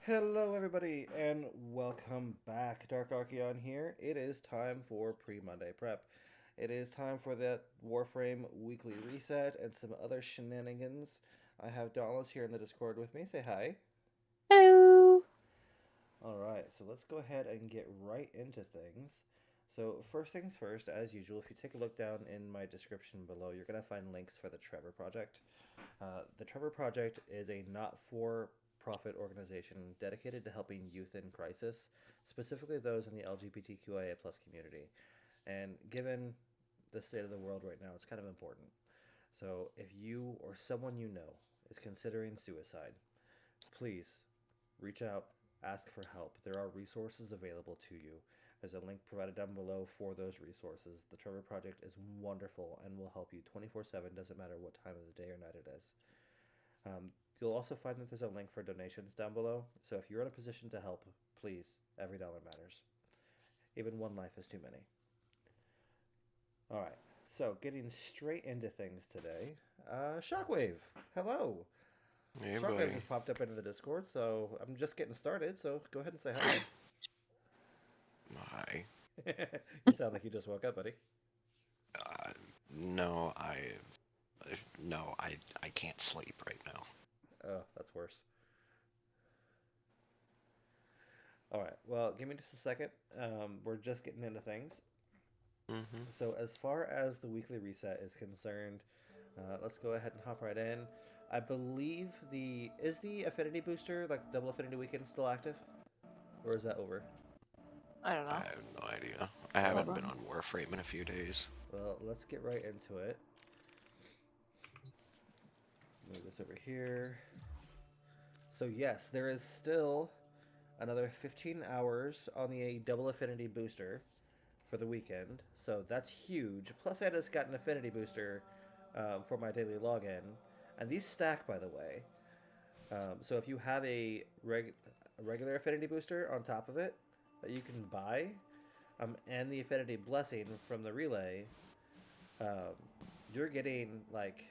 Hello, everybody, and welcome back. Dark Archeon here. It is time for pre-Monday prep. It is time for that Warframe weekly reset and some other shenanigans. I have Dauntless here in the Discord with me. Say hi. Hello. All right, so let's go ahead and get right into things. So, first things first, as usual, if you take a look down in my description below, you're going to find links for the Trevor Project. The Trevor Project is a not for profit organization dedicated to helping youth in crisis, specifically those in the LGBTQIA plus community. And given the state of the world right now, it's kind of important. So, if you or someone you know is considering suicide, please reach out, ask for help. There are resources available to you. There's a link provided down below for those resources. The Trevor Project is wonderful and will help you 24/7, doesn't matter what time of the day or night it is. You'll also find that there's a link for donations down below. So if you're in a position to help, please, every dollar matters. Even one life is too many. All right. So getting straight into things today. Shockwave, hello. Hey, Shockwave buddy. just popped up into the Discord, so I'm just getting started. So go ahead and say hi. Hi. You sound like you just woke up, buddy. Uh, no, no, I can't sleep right now. Oh, that's worse. All right. Well, give me just a second. We're just getting into things. Mm-hmm. So as far as the weekly reset is concerned, let's go ahead and hop right in. I believe the affinity booster, like double affinity weekend, still active, or is that over? I don't I know. have no idea. I Well, haven't Hold been on. on Warframe in a few days. let's get right into it. Move this over here. So yes, there is still another 15 hours on the double affinity booster for the weekend. So that's huge. Plus, I just got an affinity booster for my daily login, and these stack, by the way. So if you have a regular affinity booster on top of it that you can buy, and the affinity blessing from the relay, um, you're getting like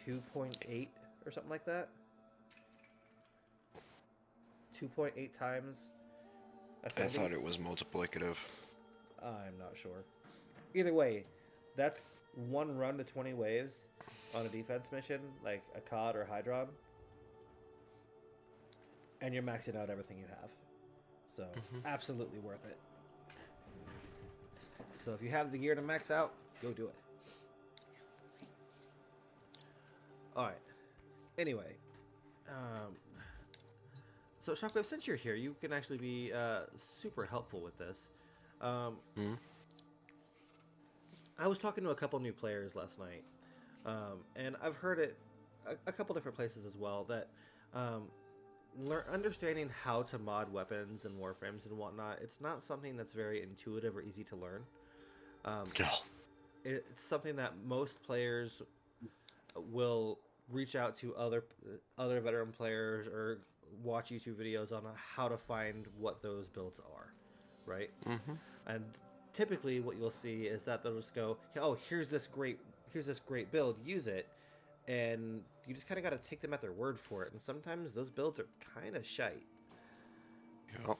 2.8 or something like that. 2.8 times I affinity. thought it was multiplicative. I'm not sure. Either way, that's one run to 20 waves on a defense mission, like a COD or Hydron, and you're maxing out everything you have. So, Mm-hmm. absolutely worth it. So, if you have the gear to max out, go do it. All right. Anyway, um, so Shockwave, since you're here, you can actually be super helpful with this. Um, Mm-hmm. I was talking to a couple new players last night, and I've heard it a couple different places as well that um, understanding how to mod weapons and warframes and whatnot, it's not something that's very intuitive or easy to learn. Um, No. it's something that most players will reach out to other veteran players or watch YouTube videos on how to find what those builds are, right? Mm-hmm. And typically, what you'll see is that they'll just go, "Oh, here's this great build. Use it." And you just kind of got to take them at their word for it. And sometimes those builds are kind of shite. Yep.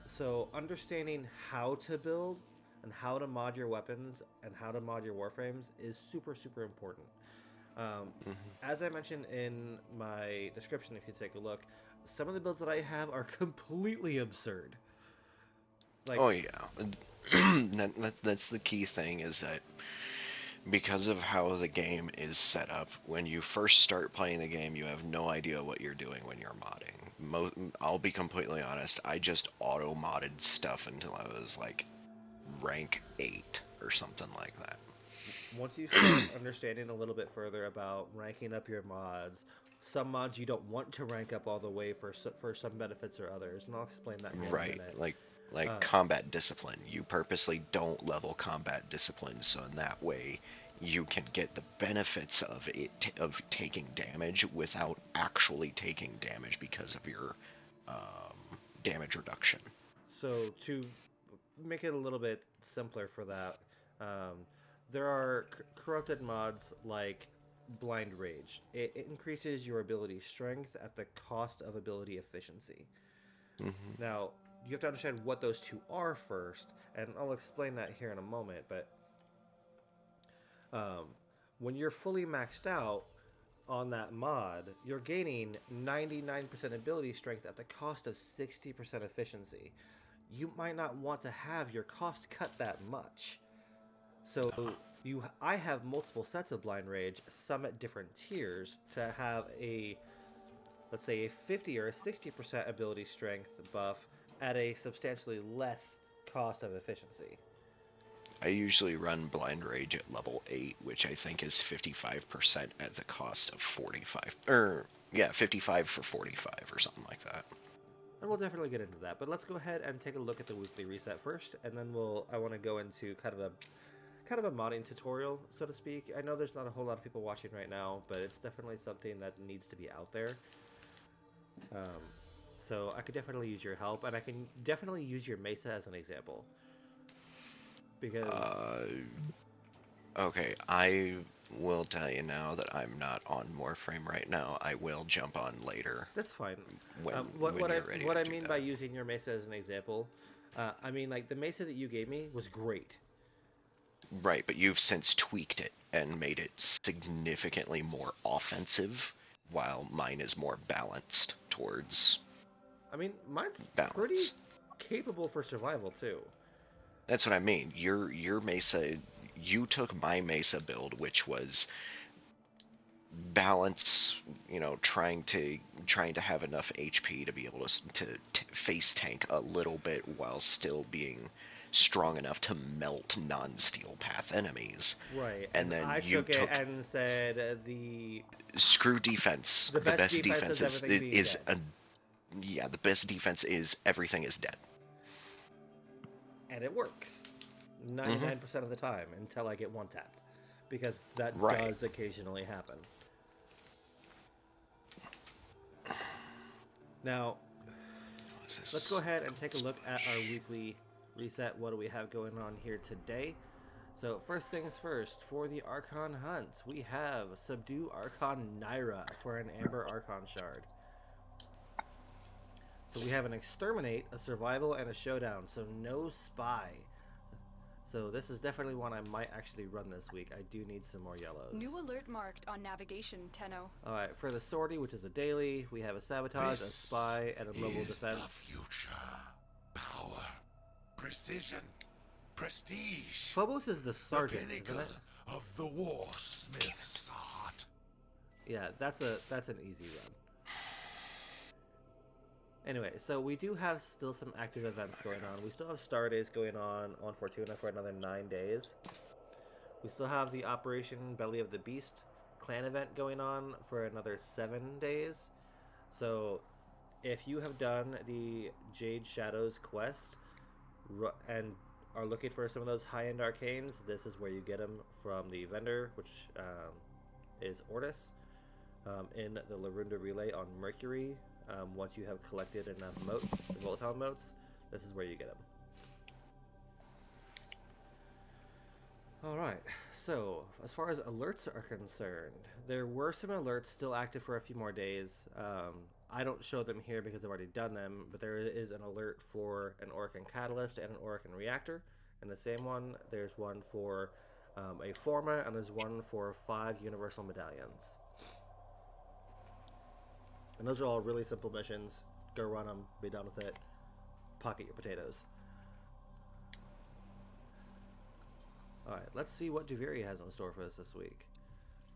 So understanding how to build and how to mod your weapons and how to mod your warframes is super super important. Um, Mm-hmm. as I mentioned in my description, if you take a look, some of the builds that I have are completely absurd. Like, Oh yeah. That's the key thing is that because of how the game is set up, when you first start playing the game, you have no idea what you're doing when you're modding. I'll be completely honest, I just auto modded stuff until I was like rank 8 or something like that. once you start understanding a little bit further about ranking up your mods, some mods you don't want to rank up all the way for some benefits or others, and I'll explain that here in a Right, minute. like Uh, combat discipline. You purposely don't level combat discipline so in that way you can get the benefits of of taking damage without actually taking damage because of your damage reduction. so to make it a little bit simpler for that, there are corrupted mods like Blind Rage. It increases your ability strength at the cost of ability efficiency. Hmm. Now, you have to understand what those two are first, and I'll explain that here in a moment, but um, when you're fully maxed out on that mod, you're gaining 99% ability strength at the cost of 60% efficiency. You might not want to have your cost cut that much. So I have multiple sets of Blind Rage, some at different tiers, to have a, let's say, a 50 or a 60% ability strength buff at a substantially less cost of efficiency. I usually run Blind Rage at level 8, which I think is 55% at the cost of 45. Yeah, 55 for 45 or something like that. And we'll definitely get into that. But let's go ahead and take a look at the weekly reset first, and then I want to go into kind of a modding tutorial, so to speak. I know there's not a whole lot of people watching right now, but it's definitely something that needs to be out there. So I could definitely use your help, and I can definitely use your Mesa as an example. Because Okay, I will tell you now that I'm not on Warframe right now. I will jump on later that's fine. when What you're ready what to I do mean that. by using your Mesa as an example, I mean like the Mesa that you gave me was great. Right, but you've since tweaked it and made it significantly more offensive, while mine is more balanced towards I mean, mine's pretty balance. capable for survival too. That's what I mean. Your Mesa, you took my Mesa build, which was balance, trying to have enough HP to be able to face tank a little bit while still being strong enough to melt non-steel path enemies. Right, And and then I you took it took and said the screw defense. the The best best defense is defense is everything being is dead, a yeah, the best defense is everything is dead. and it works Hmm. 99% of the time until I get one tapped, because that Right. does occasionally happen. Now, let's go ahead and take a look at our weekly reset. What do we have going on here today? So first things first, for the Archon hunt, we have Subdue Archon Naira for an Amber Archon Shard. So we have an Exterminate, a Survival, and a Showdown, so no Spy. So this is definitely one I might actually run this week. I do need some more yellows. New alert marked on navigation, Tenno. Alright, for the Sortie, which is a daily, we have a Sabotage, a Spy, and a Mobile Defense. The future. Power. Precision. Prestige. Phobos is the Sergeant, the isn't pinnacle it? of the Warsmith's art. Yeah, that's an easy run. Anyway, so we do have still some active events going on. We still have Star Days going on Fortuna for another 9 days. We still have the Operation Belly of the Beast clan event going on for another 7 days. So if you have done the Jade Shadows quest and are looking for some of those high-end arcanes, this is where you get them from the vendor, which is Ortis, in the Larunda Relay on Mercury. Once you have collected enough motes, volatile motes, this is where you get them. Alright, so as far as alerts are concerned, there were some alerts still active for a few more days. I don't show them here because I've already done them, but there is an alert for an Orokin Catalyst and an Orokin Reactor. And the same one, there's one for a Forma, and there's one for 5 Universal Medallions. And those are all really simple missions. Go run them, be done with it, pocket your potatoes. Alright, let's see what Duviri has in store for us this week.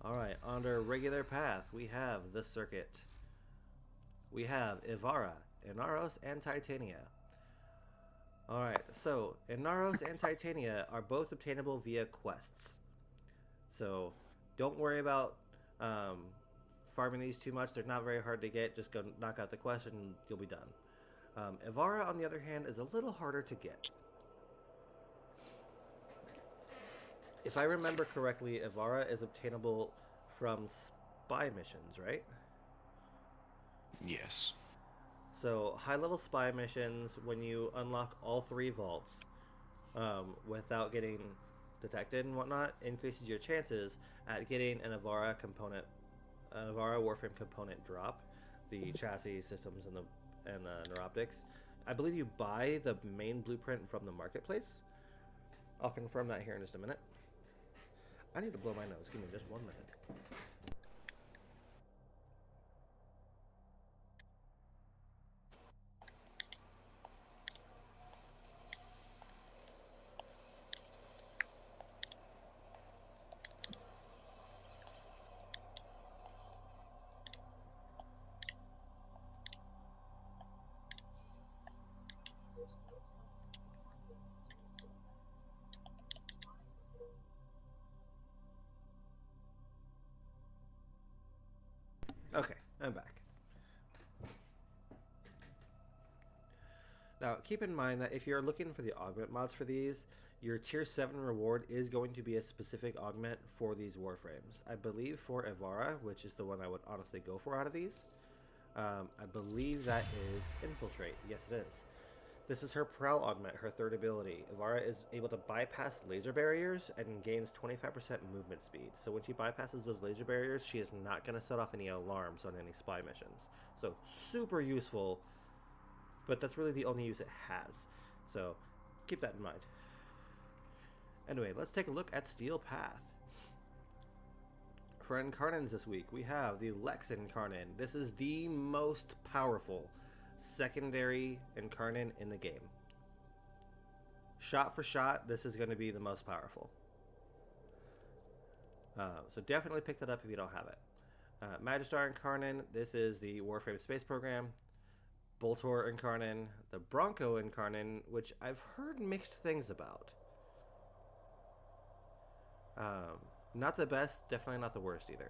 Alright, under regular path, we have the Circuit. We have Ivara, Inaros, and Titania. Alright, so Inaros and Titania are both obtainable via quests. So don't worry about farming these too much. They're not very hard to get. Just go knock out the quest and you'll be done. Ivara, on the other hand, is a little harder to get. If I remember correctly, Ivara is obtainable from spy missions, right? Yes. So, high-level spy missions, when you unlock all 3 vaults, without getting detected and whatnot increases your chances at getting an Avara Warframe component drop, the chassis systems and the neuroptics. I believe you buy the main blueprint from the marketplace. I'll confirm that here in just a minute. I need to blow my nose. Give me just 1 minute. Okay, I'm back. Now, keep in mind that if you're looking for the augment mods for these, your tier 7 reward is going to be a specific augment for these Warframes. I believe for Avara, which is the one I would honestly go for out of these, I believe that is Infiltrate. Yes, it is. This is her Prowl augment, her third ability. Avara is able to bypass laser barriers and gains 25% movement speed. So when she bypasses those laser barriers, she is not going to set off any alarms on any spy missions. So super useful, but that's really the only use it has. So keep that in mind. Anyway, let's take a look at Steel Path. For Incarnins this week, we have the Lex Incarnin. This is the most powerful secondary Incarnin in the game. Shot for shot, this is going to be the most powerful. So definitely pick that up if you don't have it. Magistar Incarnin, this is the Warframe space program. Boltor Incarnin, the Bronco Incarnin, which I've heard mixed things about. Not the best, definitely not the worst either.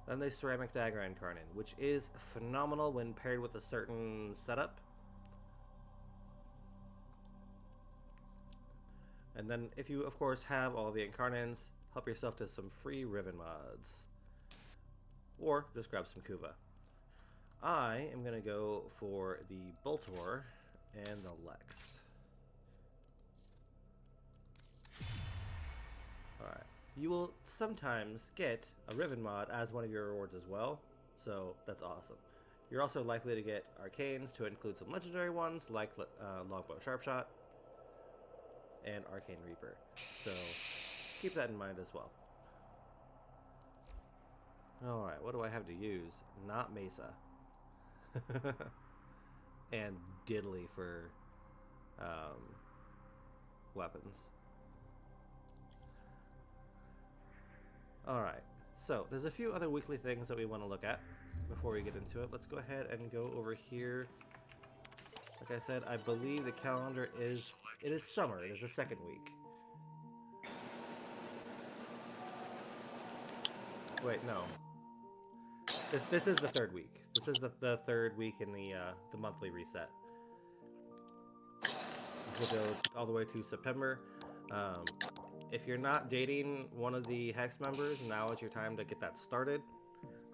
Then the Ceramic Dagger Incarnin, which is phenomenal when paired with a certain setup. And then if you, of course, have all the Incarnins, help yourself to some free Riven mods. Or just grab some Kuva. I am going to go for the Boltor and the Lex. Alright. You will sometimes get a Riven mod as one of your rewards as well, so that's awesome. You're also likely to get Arcanes to include some legendary ones like Longbow Sharpshot and Arcane Reaper. So keep that in mind as well. Alright, what do I have to use? Not Mesa. And Diddley for weapons. Alright, so there's a few other weekly things that we want to look at before we get into it. Let's go ahead and go over here. Like I said, I believe the calendar is... It is summer. It is the second week. Wait, no. This is the third week. This is the third week in the monthly reset. We'll go all the way to September. If you're not dating one of the Hex members, now is your time to get that started.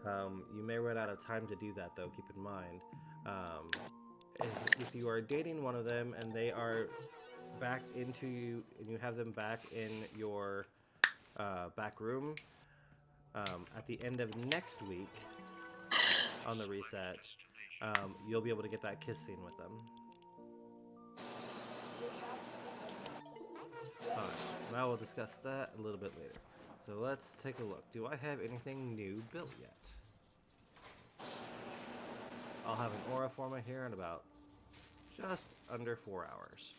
You may run out of time to do that, though. Keep in mind. If you are dating one of them and they are back into you, and you have them back in your back room at the end of next week on the reset, you'll be able to get that kiss scene with them. Alright, now we'll discuss that a little bit later. So let's take a look. Do I have anything new built yet? I'll have an Aura Forma here in about just under 4 hours.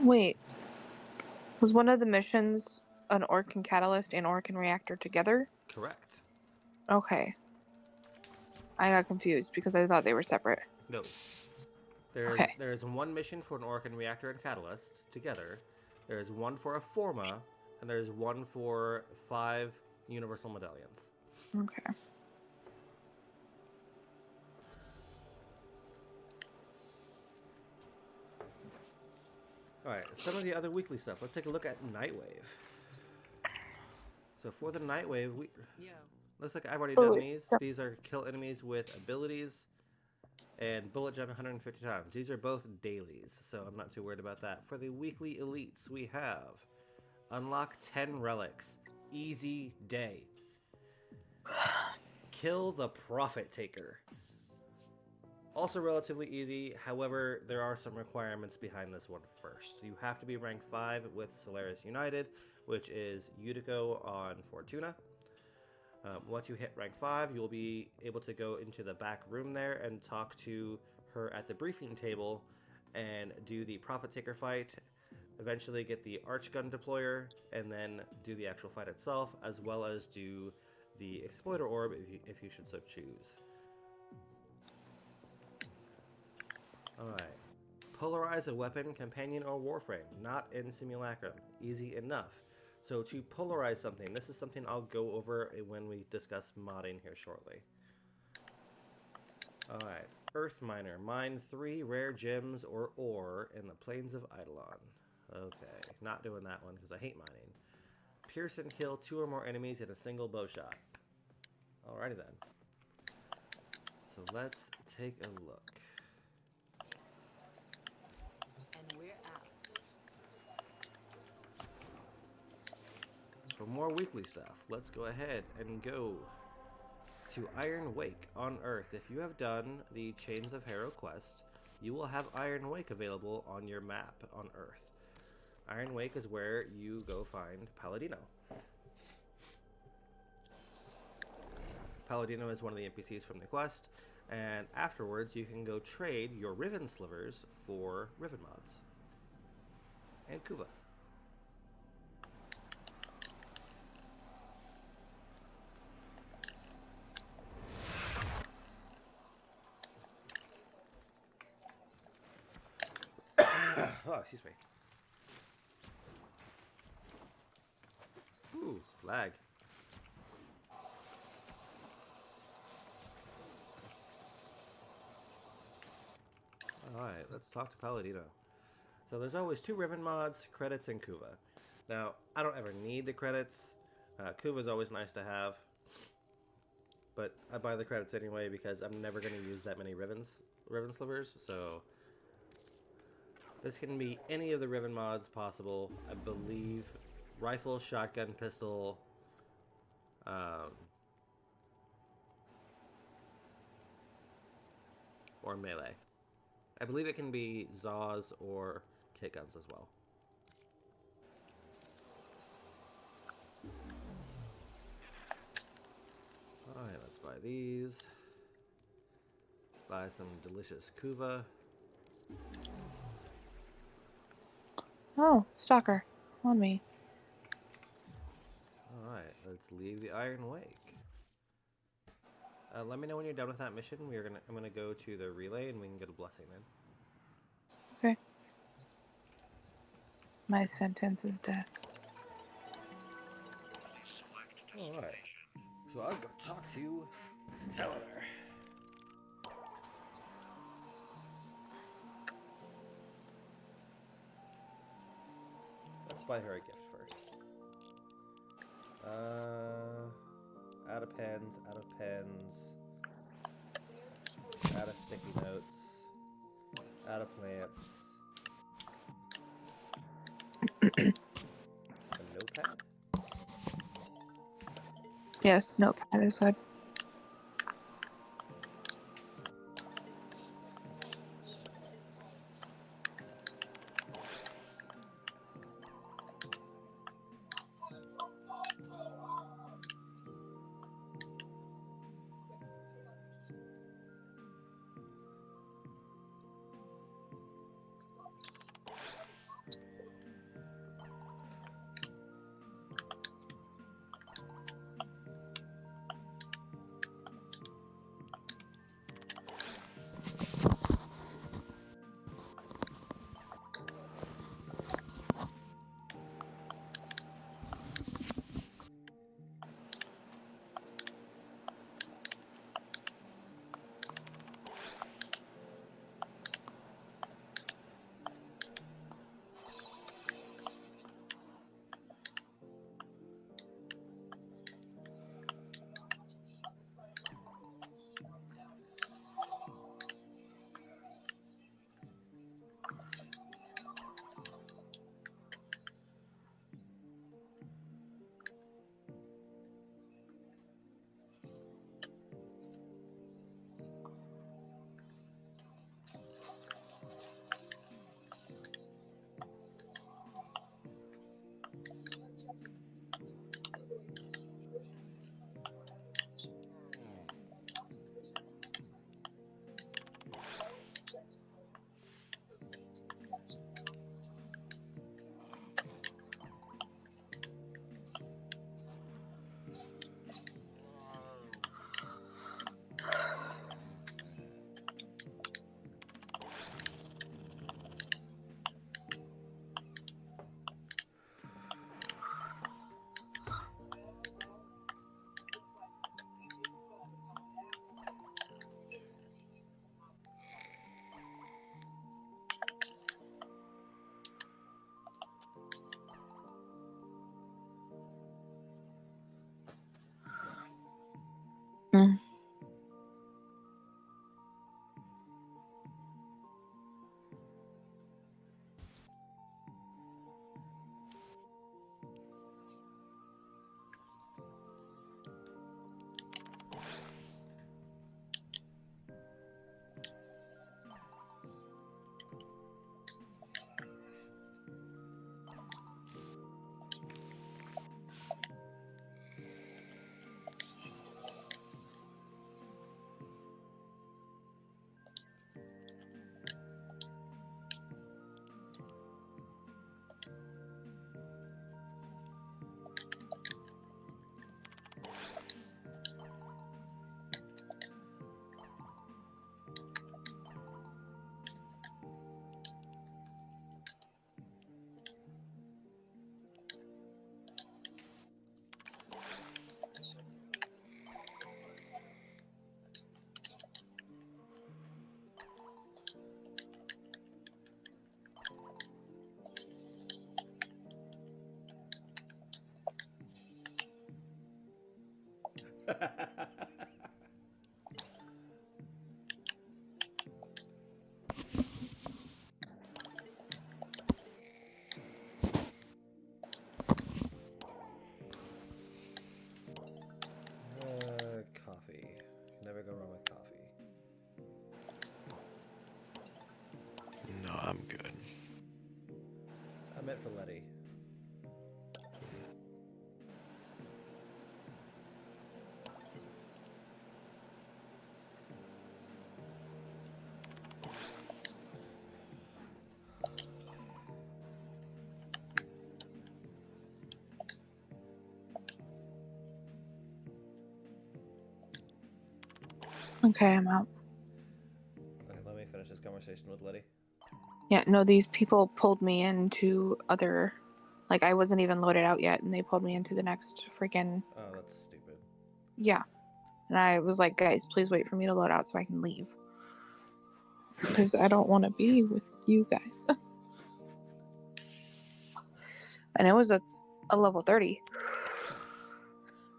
Wait. Was one of the missions an Orcan Catalyst and Orcan Reactor together? Correct. Okay. I got confused because I thought they were separate. No. There's one mission for an Orcan Reactor and Catalyst together. There's one for a Forma, and there's one for 5 Universal Medallions. Okay. Alright, some of the other weekly stuff. Let's take a look at Nightwave. So for the Nightwave, looks like I've already done these. These are kill enemies with abilities. and bullet jump 150 times. These are both dailies, so I'm not too worried about that. For the weekly elites, we have unlock 10 relics. Easy day. Kill the Prophet Taker. Also relatively easy, however, there are some requirements behind this one first. You have to be rank 5 with Solaris United, which is Utico on Fortuna. Once you hit rank 5, you'll be able to go into the back room there and talk to her at the briefing table and do the Prophet Taker fight, eventually get the Archgun Deployer, and then do the actual fight itself, as well as do the Exploiter Orb if you should so choose. Alright. Polarize a weapon, companion, or warframe. Not in Simulacrum. Easy enough. So to polarize something, this is something I'll go over when we discuss modding here shortly. Alright. Earth Miner. Mine 3 rare gems or ore in the plains of Eidolon. Okay. Not doing that one because I hate mining. Pierce and kill 2 or more enemies in a single bow shot. Alrighty then. So let's take a look. For more weekly stuff, let's go ahead and go to Iron Wake on Earth. If you have done the Chains of Harrow quest, you will have Iron Wake available on your map on Earth. Iron Wake is where you go find Palladino. Palladino is one of the NPCs from the quest, and afterwards you can go trade your Riven Slivers for Riven Mods. And Kuva. Oh, excuse me. Ooh, lag. Alright, let's talk to Palladino. So there's always 2 Riven mods, credits, and Kuva. Now, I don't ever need the credits. Kuva's always nice to have. But I buy the credits anyway because I'm never going to use that many Riven Slivers, so... This can be any of the Riven mods possible, I believe. Rifle, shotgun, pistol, or melee. I believe it can be Zaws or kit guns as well. Alright, let's buy these. Let's buy some delicious Kuva. Oh, stalker. On me. Alright, let's leave the Iron Wake. Let me know when you're done with that mission. I'm gonna go to the relay and we can get a blessing in. Okay. My sentence is death. Alright. So I'll go talk to Eleanor. Let's buy her a gift first. Out of pens, out of pens, out of sticky notes, out of plants. A notepad? Yes, notepad is good. Coffee. Never go wrong with coffee. No, I'm good. I meant for Letty. Okay, I'm out. Okay, let me finish this conversation with Letty. Yeah, no, these people pulled me into other. Like, I wasn't even loaded out yet, and they pulled me into the next freaking. Oh, that's stupid. Yeah. And I was like, guys, please wait for me to load out so I can leave. Because I don't want to be with you guys. And it was a level 30.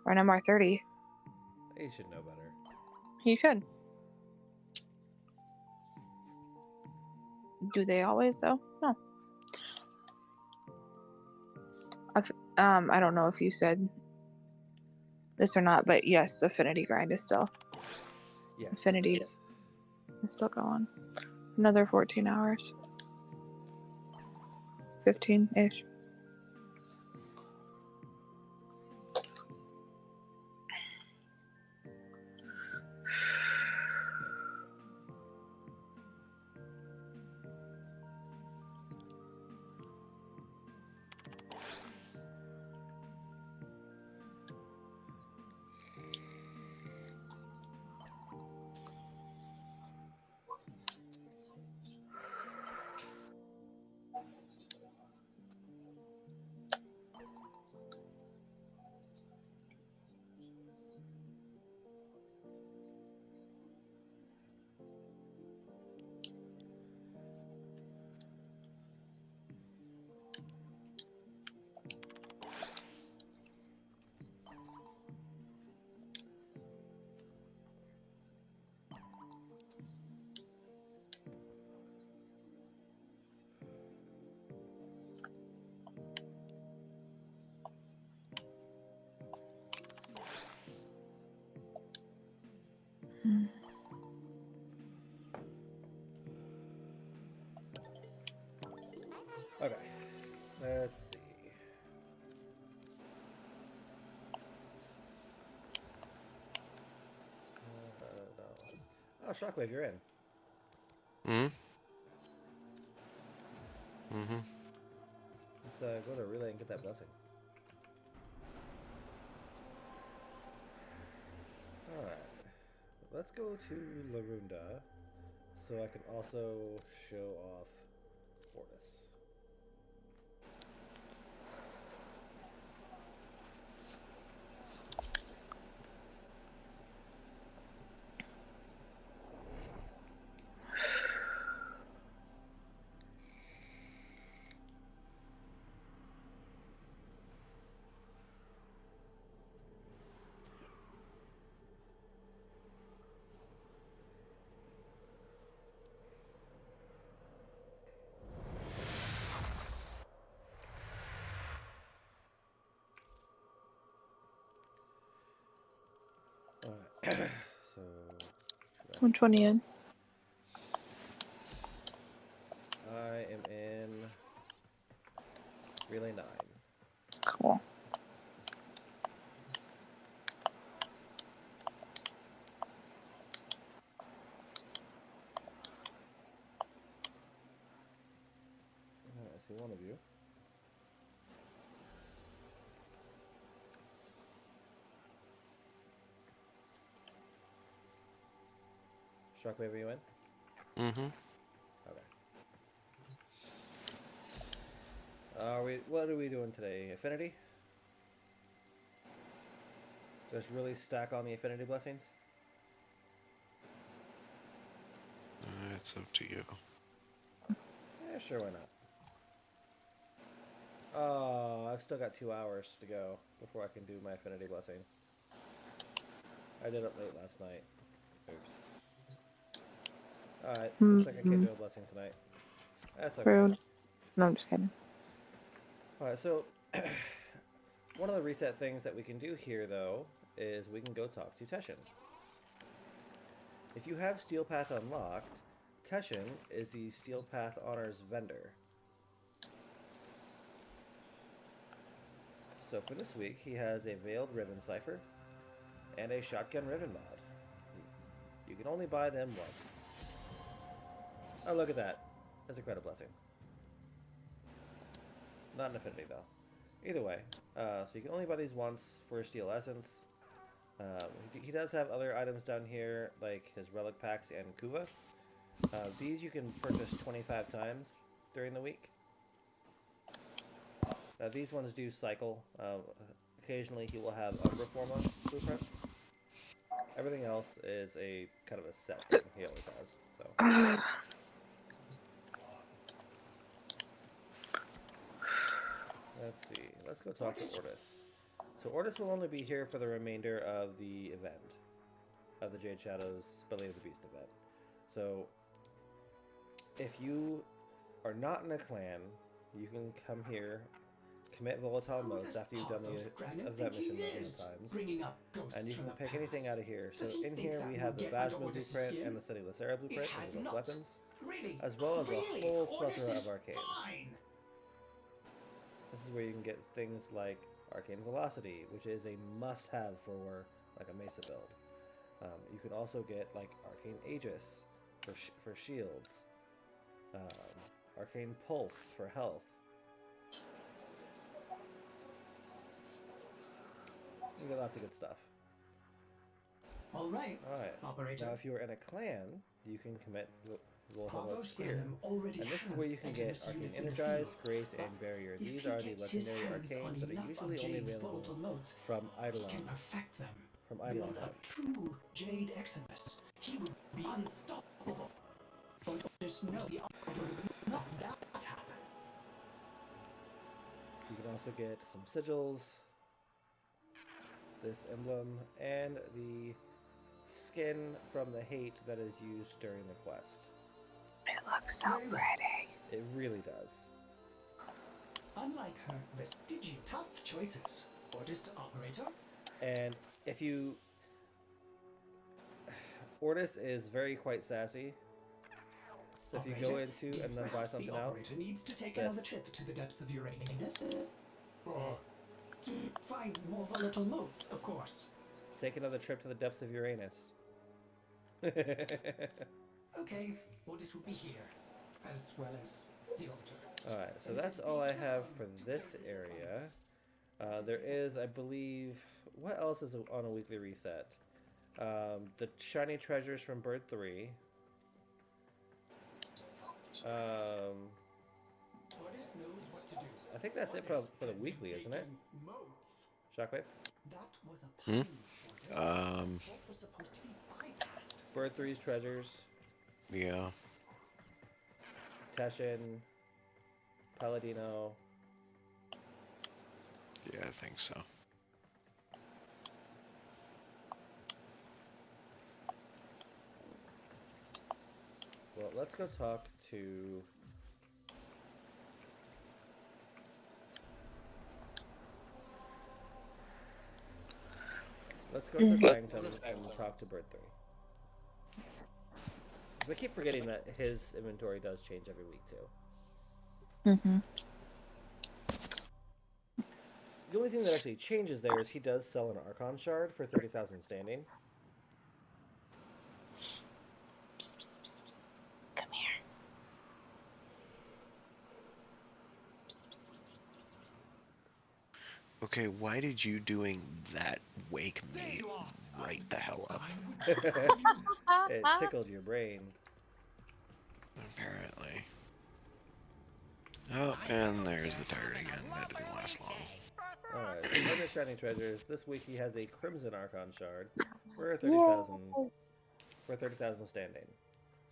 Or an MR 30. You should know better. You should. Do they always, though? No. I don't know if you said this or not, but yes, Affinity grind is still. Yes. Affinity is still going. Another 14 hours. 15-ish. Okay. Let's see. Oh, Shockwave, you're in. Hmm? Mm-hmm. Let's go to Relay and get that blessing. Alright. Let's go to Larunda so I can also show off Fortis. Alright. So 120 in. I am in Relay 9. Cool. I see one of you. Shockwave, are you in? Mm-hmm. Okay. What are we doing today? Affinity? Just really stack on the affinity blessings? It's up to you. Yeah, sure, why not? Oh, I've still got 2 hours to go before I can do my affinity blessing. I did it late last night. Oops. Alright, Mm-hmm. looks like I can't do a blessing tonight. That's okay. Rude. No, I'm just kidding. Alright, so one of the reset things that we can do here, though, is we can go talk to Teshin. If you have Steel Path unlocked, Teshin is the Steel Path Honors vendor. So for this week, he has a Veiled Ribbon Cipher and a Shotgun Ribbon mod. You can only buy them once. Oh, look at that. That's a credit blessing. Not an affinity, though. Either way, so you can only buy these once for Steel Essence. He does have other items down here, like his Relic Packs and Kuva. These you can purchase 25 times during the week. These ones do cycle. Occasionally he will have Umbra Forma blueprints. Everything else is a kind of a set thing he always has. So. Let's see. Let's go talk to Ortis. So Ortis will only be here for the remainder of the event. Of the Jade Shadows Belly of the Beast event. So if you are not in a clan, you can come here, commit volatile modes after you've done the event mission a number of times, and you can pick anything out of here. So in here we have the Vajma blueprint and the City Lacera blueprint, which is both weapons, as well as a whole plethora of arcanes. This is where you can get things like Arcane Velocity, which is a must-have for like a Mesa build. You can also get like Arcane Aegis for shields, Arcane Pulse for health. You get lots of good stuff. All right. Operator. Now, if you are in a clan, you can commit volatile modes here, and this is where you can get Arcane Energize, Grace, and Barrier. These are the legendary arcanes that are usually only available from Eidolon. From Eidolon. A true Jade Eximus, he would be unstoppable. But there's no the not that happen. You can also get some sigils, this emblem, and the skin from the hate that is used during the quest. It looks so pretty. It really does. Unlike her vestigial tough choices, Ortis to Operator. And if you... Ortis is very quite sassy. So if you go into and then buy something out, Operator needs to take another trip to the depths of Uranus. To find more volatile modes, of course. Take another trip to the depths of Uranus. Okay, Ortis will be here, as well as the Orbiter. Alright, so that's all I have for this area. There is, I believe... What else is on a weekly reset? The shiny treasures from Bird 3. Ortis knows what to do. I think that's it for the weekly, isn't it? Shockwave? That was a plan, Ortis. What was supposed to be bypassed? Bird 3's treasures. Yeah. Teshin. Paladino. Yeah, I think so. Well, let's go talk to... Let's go to the Sanctum and talk to Bird 3. Because I keep forgetting that his inventory does change every week, too. Mm-hmm. The only thing that actually changes there is he does sell an Archon Shard for 30,000 standing. Come here. Okay, why did you doing that wake me right the hell up? It tickled your brain. Apparently. Oh, and there's the turret again. That didn't last long. Alright, so other shiny treasures. This week he has a Crimson Archon Shard for 30,000 standing.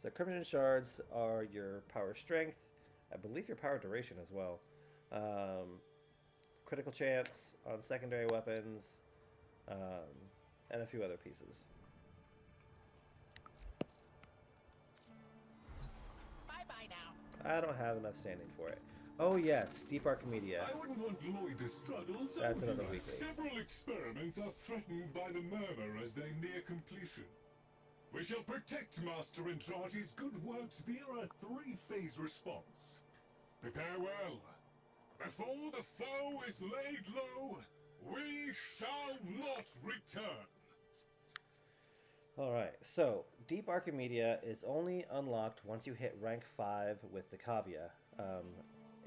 So Crimson Shards are your power strength, I believe your power duration as well. Critical chance on secondary weapons, and a few other pieces. Bye-bye now. I don't have enough standing for it. Oh yes, Deep Archimedia. I wouldn't want Lloyd to struggle, so That's would another you. weekly. Several experiments are threatened by the murmur as they near completion. We shall protect Master Entrati's good works via a three-phase response. Prepare well. Before the foe is laid low, we shall not return. Alright, so Deep Archimedia is only unlocked once you hit rank 5 with the Cavia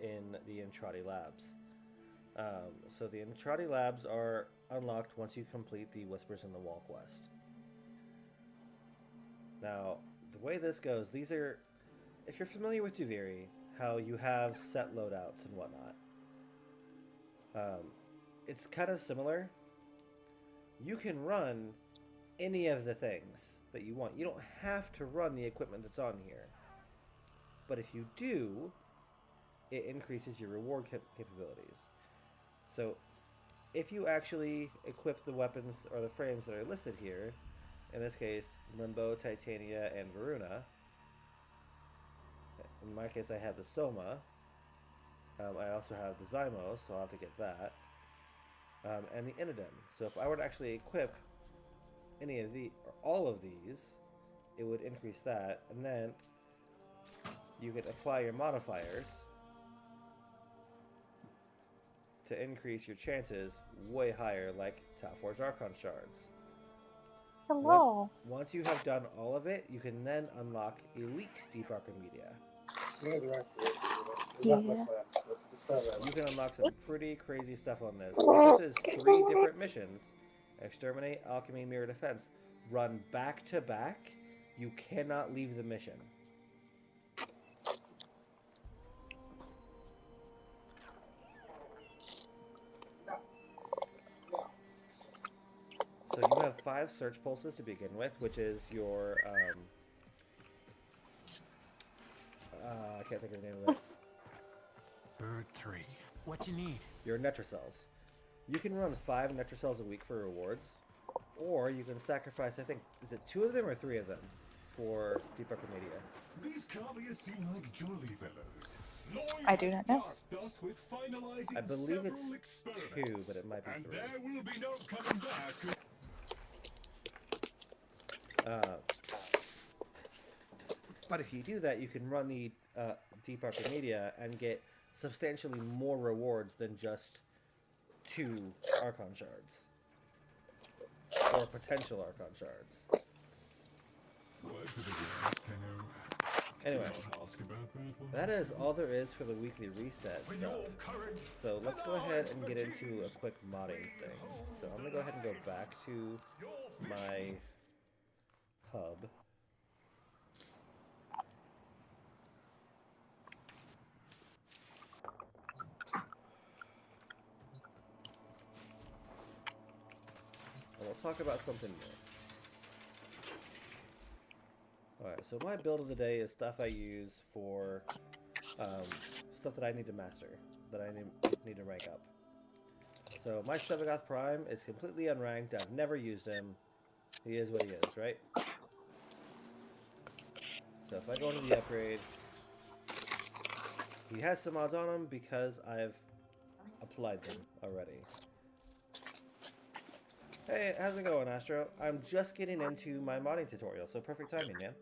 in the Entrati Labs. So the Entrati Labs are unlocked once you complete the Whispers in the Wall quest. Now, the way this goes, these are, if you're familiar with Duviri, how you have set loadouts and whatnot. It's kind of similar. You can run any of the things that you want. You don't have to run the equipment that's on here. But if you do, it increases your reward capabilities. So, if you actually equip the weapons or the frames that are listed here, in this case, Limbo, Titania, and Varuna. In my case, I have the Soma. I also have the Zymos, so I'll have to get that. And the Inodem. So if I were to actually equip any of the, or all of these, it would increase that. And then you could apply your modifiers to increase your chances way higher, like Talforge Archon Shards. Hello. Once you have done all of it, you can then unlock Elite Deep Archimedia. Yeah. You can unlock some pretty crazy stuff on this. This is 3 different missions. Exterminate, Alchemy, Mirror Defense. Run back to back. You cannot leave the mission. So you have 5 search pulses to begin with, which is your, I can't think of the name of it. Bird 3. What you need? Your Netrocells. You can run 5 Netrocells a week for rewards, or you can sacrifice, I think, is it 2 of them or 3 of them for Deep Archimedia? These Cavias seem like jolly fellows. Lloyd I do has not know. tasked us with finalizing I believe several it's 2, experiments, but it might be and 3. there will be no coming back. But if you do that, you can run the Deep Archimedia and get substantially more rewards than just 2 Archon Shards. Or potential Archon Shards. Words of advice, Tenno. Anyway, Don't ask about that one. that is all there is for the weekly reset stuff. So let's go ahead and get into a quick modding thing. So I'm going to go ahead and go back to my hub. And we'll talk about something new. Alright, so my build of the day is stuff I use for stuff that I need to master, that I need to rank up. So my Sevagoth Prime is completely unranked. I've never used him. He is what he is, right? So if I go into the upgrade, he has some mods on him because I've applied them already. Hey, how's it going, Astro? I'm just getting into my modding tutorial, so perfect timing, man.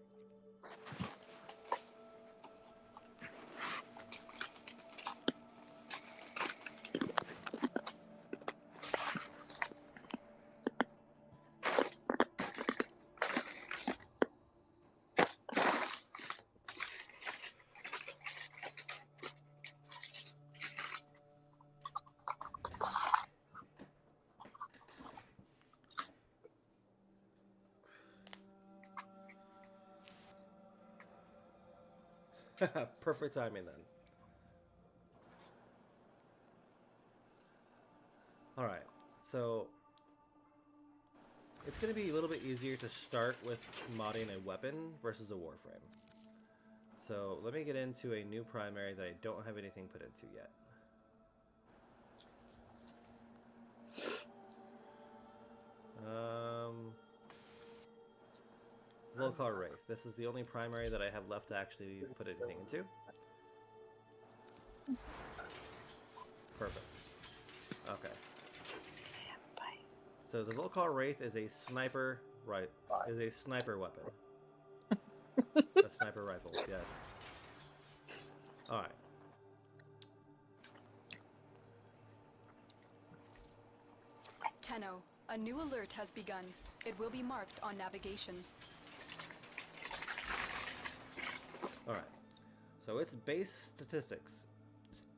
Perfect timing then. Alright, so it's going to be a little bit easier to start with modding a weapon versus a Warframe. So let me get into a new primary that I don't have anything put into yet. Volcar Wraith. This is the only primary that I have left to actually put anything into. Perfect. Okay. So the Volcar Wraith is a sniper, right? Is a sniper weapon. A sniper rifle, yes. All right. Tenno, a new alert has begun. It will be marked on navigation. All right. So its base statistics.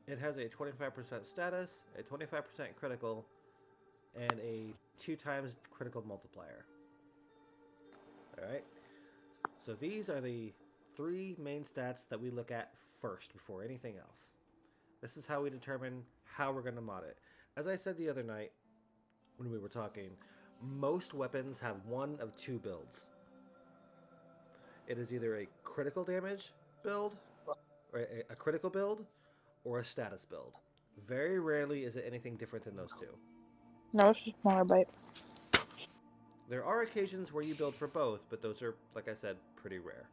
It has a 25% status, a 25% critical, and a 2 times critical multiplier. All right. So these are the 3 main stats that we look at first before anything else. This is how we determine how we're going to mod it. As I said the other night when we were talking, most weapons have one of 2 builds. It is either a critical damage build, or a critical build, or a status build. Very rarely is it anything different than those 2. No, it's just smaller bite. There are occasions where you build for both, but those are, like I said, pretty rare.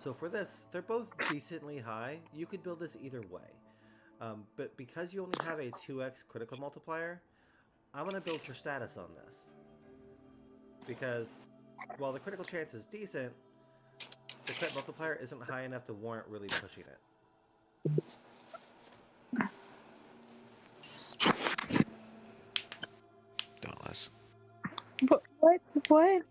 So for this, they're both decently high. You could build this either way. But because you only have a 2x critical multiplier, I'm going to build for status on this. Because while the critical chance is decent, the crit multiplier isn't high enough to warrant really pushing it. Dallas. What? What?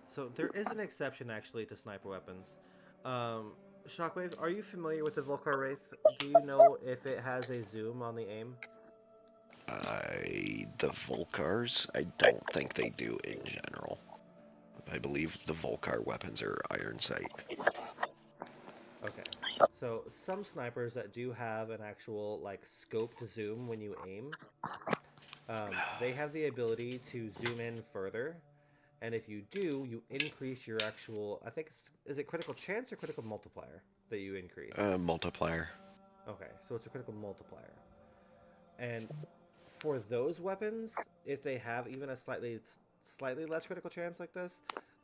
So there is an exception actually to sniper weapons. Shockwave, are you familiar with the Volcar Wraith? Do you know if it has a zoom on the aim? The Volcars, I don't think they do in general. I believe the Volcar weapons are iron sight. Okay. So some snipers that do have an actual like scoped zoom when you aim, they have the ability to zoom in further, and if you do, you increase your actual. I think is it critical chance or critical multiplier that you increase? Multiplier. Okay, so it's a critical multiplier, and for those weapons, if they have even a slightly less critical chance like this,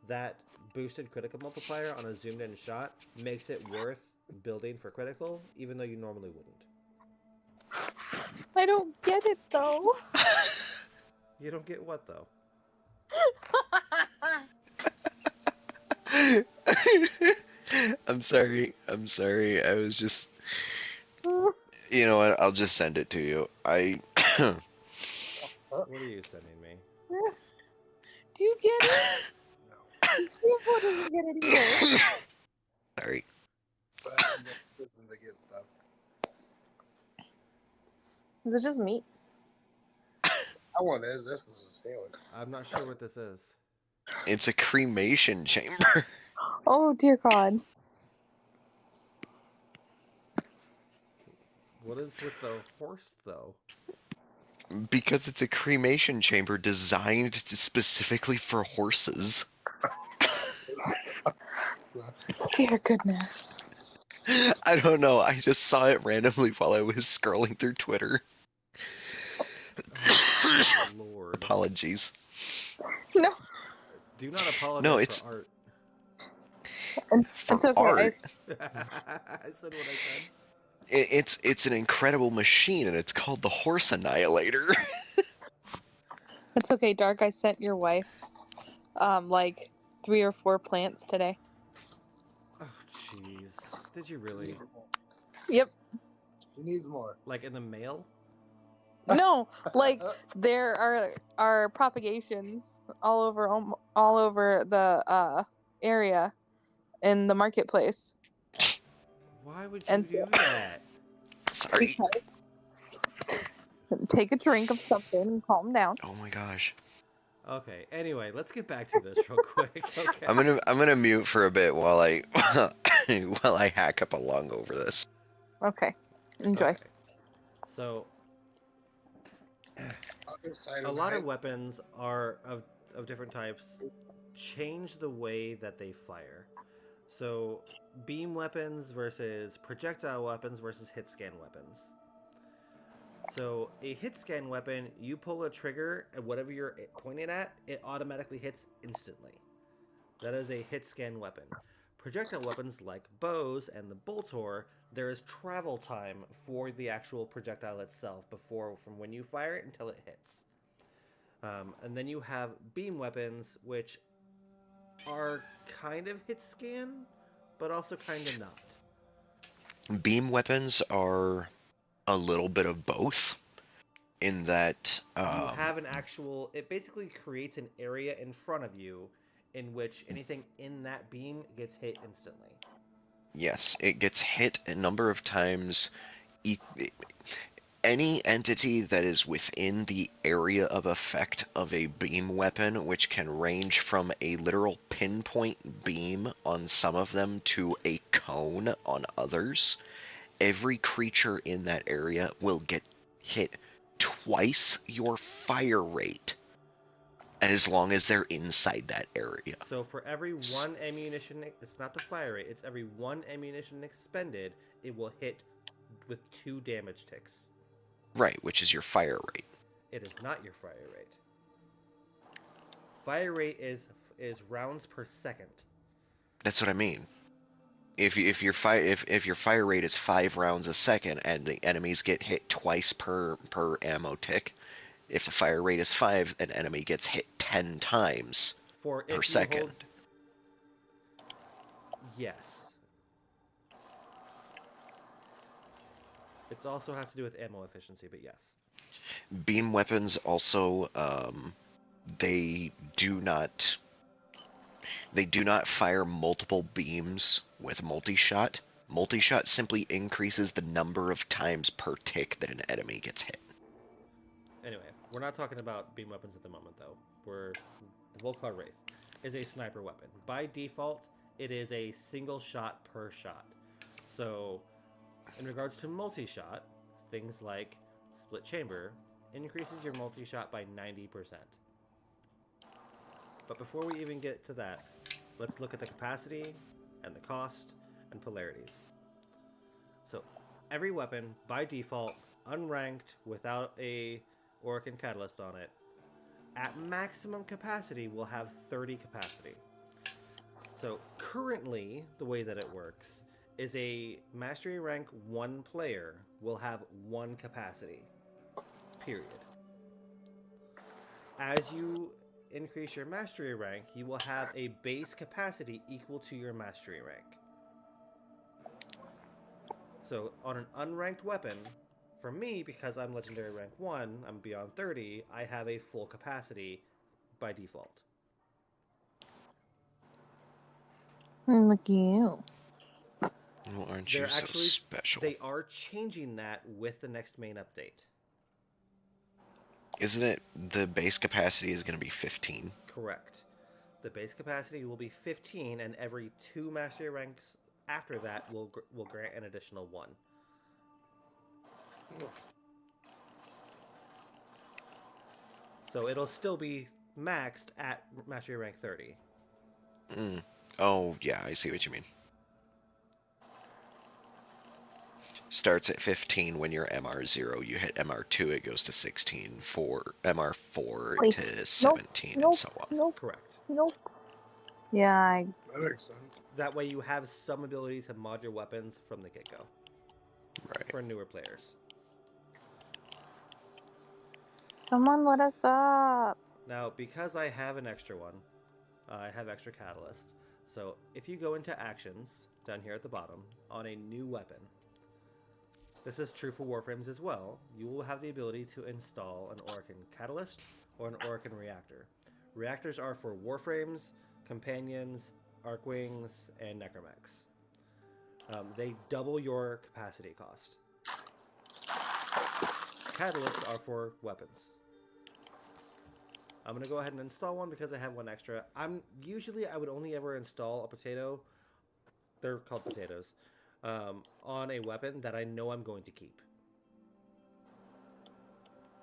that boosted critical multiplier on a zoomed in shot makes it worth building for critical, even though you normally wouldn't. I don't get it though. You don't get what though? I'm sorry. I was just, you know what? I'll just send it to you. What are you sending me? Do you get it? People doesn't get it either. Sorry. To get stuff. Is it just meat? That one is. This is a sandwich. I'm not sure what this is. It's a cremation chamber. Oh dear God. What is with the horse though? Because it's a cremation chamber designed specifically for horses. Dear goodness. I don't know. I just saw it randomly while I was scrolling through Twitter. Oh, Lord. Apologies. No. Do not apologize No, it's for art. for It's okay. art. I said what I said. It's an incredible machine, and it's called the Horse Annihilator. It's okay, Dark. I sent your wife like 3 or 4 plants today. Oh, jeez. Did you really? Yep. She needs more. Like in the mail? No, like there are propagations all over the area in the marketplace. Why would you And do that? Sorry. Take a drink of something and calm down. Oh my gosh. Okay, anyway, let's get back to this real quick. Okay. I'm gonna mute for a bit while I while I hack up a lung over this. Okay. Enjoy. Okay. So a lot of weapons are of different types change the way that they fire. So, beam weapons versus projectile weapons versus hit scan weapons. So, a hit scan weapon, you pull a trigger, and whatever you're pointing at, it automatically hits instantly. That is a hit scan weapon. Projectile weapons like bows and the boltor, there is travel time for the actual projectile itself from when you fire it until it hits. And then you have beam weapons, which are kind of hit scan, but also kind of not. Beam weapons are a little bit of both, in that You have an actual... It basically creates an area in front of you in which anything in that beam gets hit instantly. yes, it gets hit a number of times. Any entity that is within the area of effect of a beam weapon, which can range from a literal pinpoint beam on some of them to a cone on others, every creature in that area will get hit twice your fire rate as long as they're inside that area. So for every one ammunition... It's not the fire rate. It's every one ammunition expended, it will hit with 2 damage ticks. Right, which is your fire rate. It is not your fire rate. Fire rate is rounds per second. That's what I mean. If your fire rate is 5 rounds a second and the enemies get hit twice per ammo tick, if the fire rate is 5, an enemy gets hit 10 times per second. Yes. It also has to do with ammo efficiency, but yes. Beam weapons also, they do not fire multiple beams with multi-shot. Multi-shot simply increases the number of times per tick that an enemy gets hit. Anyway, we're not talking about beam weapons at the moment, though. The Volkvar Wraith is a sniper weapon. By default, it is a single shot per shot. So, in regards to multi-shot, things like split chamber increases your multi-shot by 90%. But before we even get to that, let's look at the capacity and the cost and polarities. So, every weapon, by default, unranked, without a Orokin Catalyst on it, at maximum capacity will have 30 capacity. So, currently, the way that it works is a Mastery Rank 1 player will have 1 capacity. Period. As you increase your Mastery Rank, you will have a base capacity equal to your Mastery Rank. So, on an unranked weapon, for me, because I'm Legendary Rank 1, I'm beyond 30, I have a full capacity by default. Look at you. Well, aren't you so special? They are changing that with the next main update. Isn't it the base capacity is going to be 15? Correct. The base capacity will be 15, and every 2 Mastery Ranks after that will grant an additional 1. So it'll still be maxed at Mastery Rank 30. Oh, yeah, I see what you mean. Starts at 15 when you're MR0. You hit MR2, it goes to 16. For MR4 Wait, to 17, and so on. Nope. Correct. Nope. Yeah, That makes sense. That way you have some ability to mod your weapons from the get-go. Right. For newer players. someone let us up. Now, because I have an extra one, I have extra catalyst. So if you go into actions, down here at the bottom, on a new weapon, this is true for Warframes as well, you will have the ability to install an Orokin Catalyst or an Orokin Reactor. Reactors are for Warframes, Companions, Archwings, and Necromechs. They double your capacity cost. Catalysts are for weapons. I'm going to go ahead and install one because I have one extra. Usually I would only ever install a potato, they're called potatoes, on a weapon that I know I'm going to keep.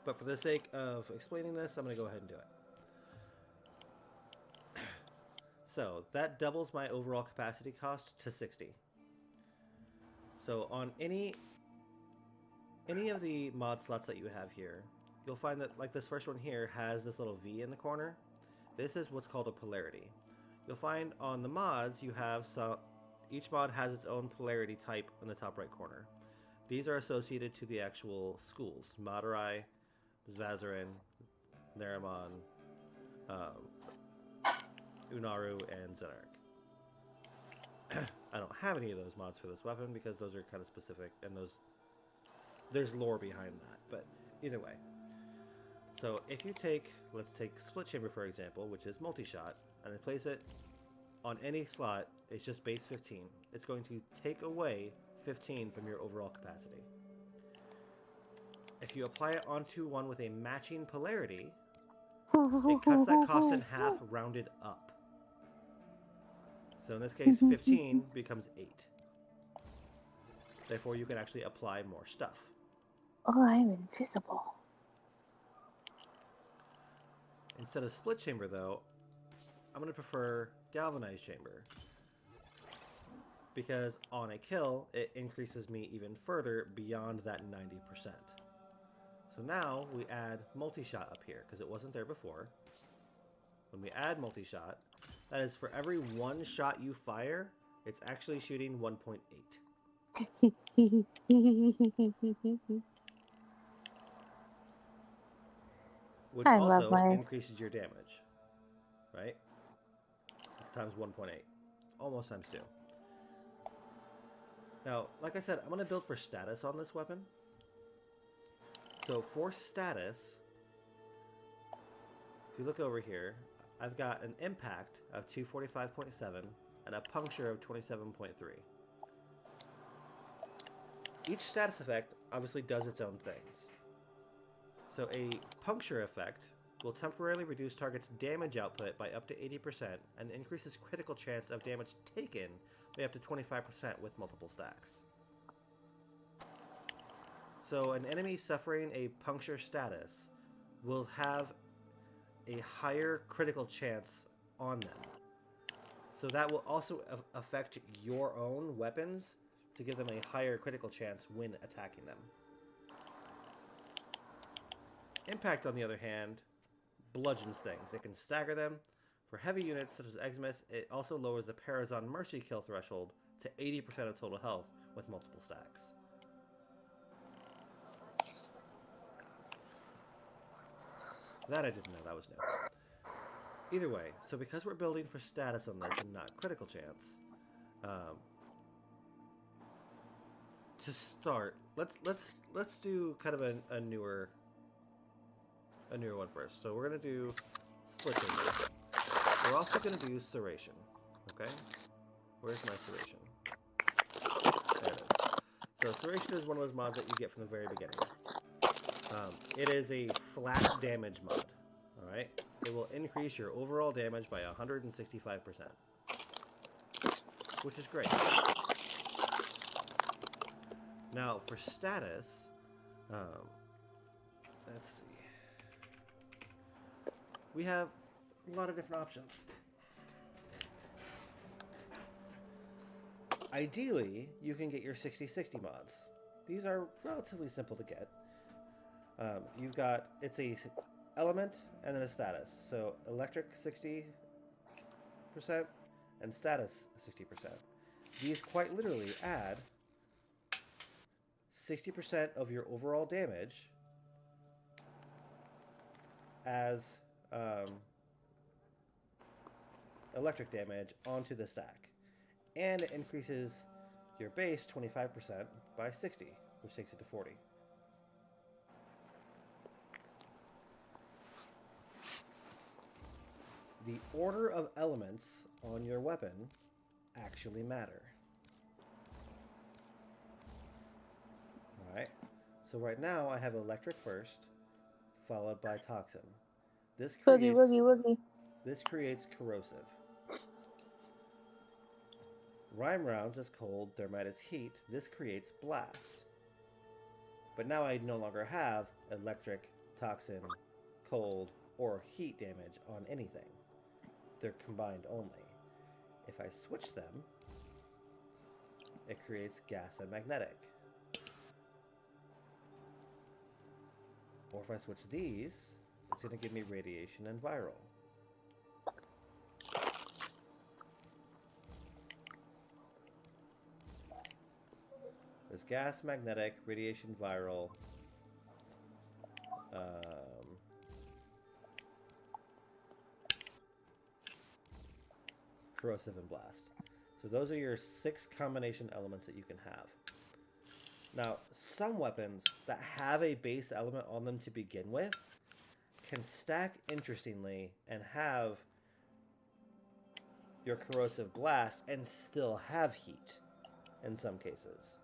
But for the sake of explaining this, I'm going to go ahead and do it. So that doubles my overall capacity cost to 60. So on any of the mod slots that you have here, you'll find that like this first one here has this little V in the corner. This is what's called a polarity. You'll find on the mods you have each mod has its own polarity type in the top right corner. These are associated to the actual schools: Madurai, Zvazarin, Naramon, Unaru, and Zenark. I don't have any of those mods for this weapon because those are kind of specific, and there's lore behind that. But either way, so if you let's take Split Chamber for example, which is multi-shot, and I place it on any slot, it's just base 15. It's going to take away 15 from your overall capacity. If you apply it onto one with a matching polarity, it cuts that cost in half, rounded up. So in this case, 15 becomes 8. Therefore, you can actually apply more stuff. Oh, I'm invisible. Instead of Split Chamber, though, I'm going to prefer Galvanized Chamber. Because on a kill, it increases me even further beyond that 90%. So now we add multi-shot up here, because it wasn't there before. When we add multi-shot, that is for every one shot you fire, it's actually shooting 1.8. Which I also love my... increases your damage. Right? It's times 1.8. Almost times 2. Now, like I said, I'm going to build for status on this weapon. So for status, if you look over here, I've got an impact of 245.7 and a puncture of 27.3. Each status effect obviously does its own things. So a puncture effect will temporarily reduce target's damage output by up to 80% and increases critical chance of damage taken by up to 25% with multiple stacks. So an enemy suffering a puncture status will have a higher critical chance on them. So that will also affect your own weapons to give them a higher critical chance when attacking them. Impact, on the other hand, bludgeons things. It can stagger them. For heavy units such as Eximus, it also lowers the Parazon Mercy kill threshold to 80% of total health with multiple stacks. That I didn't know, that was new. Either way, so because we're building for status on this and not critical chance, to start, let's do kind of a newer one first. So we're gonna do Split Chamber. We're also gonna do Serration. Okay, where's my Serration? There it is. So Serration is one of those mods that you get from the very beginning. It is a flat damage mod. All right, it will increase your overall damage by 165%, which is great. Now for status, let's see. We have a lot of different options. Ideally, you can get your 60/60 mods. These are relatively simple to get. You've got, it's a element and then a status. So electric 60% and status 60%. These quite literally add 60% of your overall damage as electric damage onto the stack. And it increases your base 25% by 60, which takes it to 40. The order of elements on your weapon actually matter. Alright, so right now I have electric first, followed by toxin. This creates, Woogie. This creates corrosive. Rhyme rounds is cold, thermite is heat. This creates blast. But now I no longer have electric, toxin, cold, or heat damage on anything. They're combined only. If I switch them, it creates gas and magnetic. Or if I switch these, it's going to give me radiation and viral. There's gas, magnetic, radiation, viral, corrosive, and blast. So those are your 6 combination elements that you can have. Now, some weapons that have a base element on them to begin with can stack interestingly and have your corrosive blast and still have heat in some cases.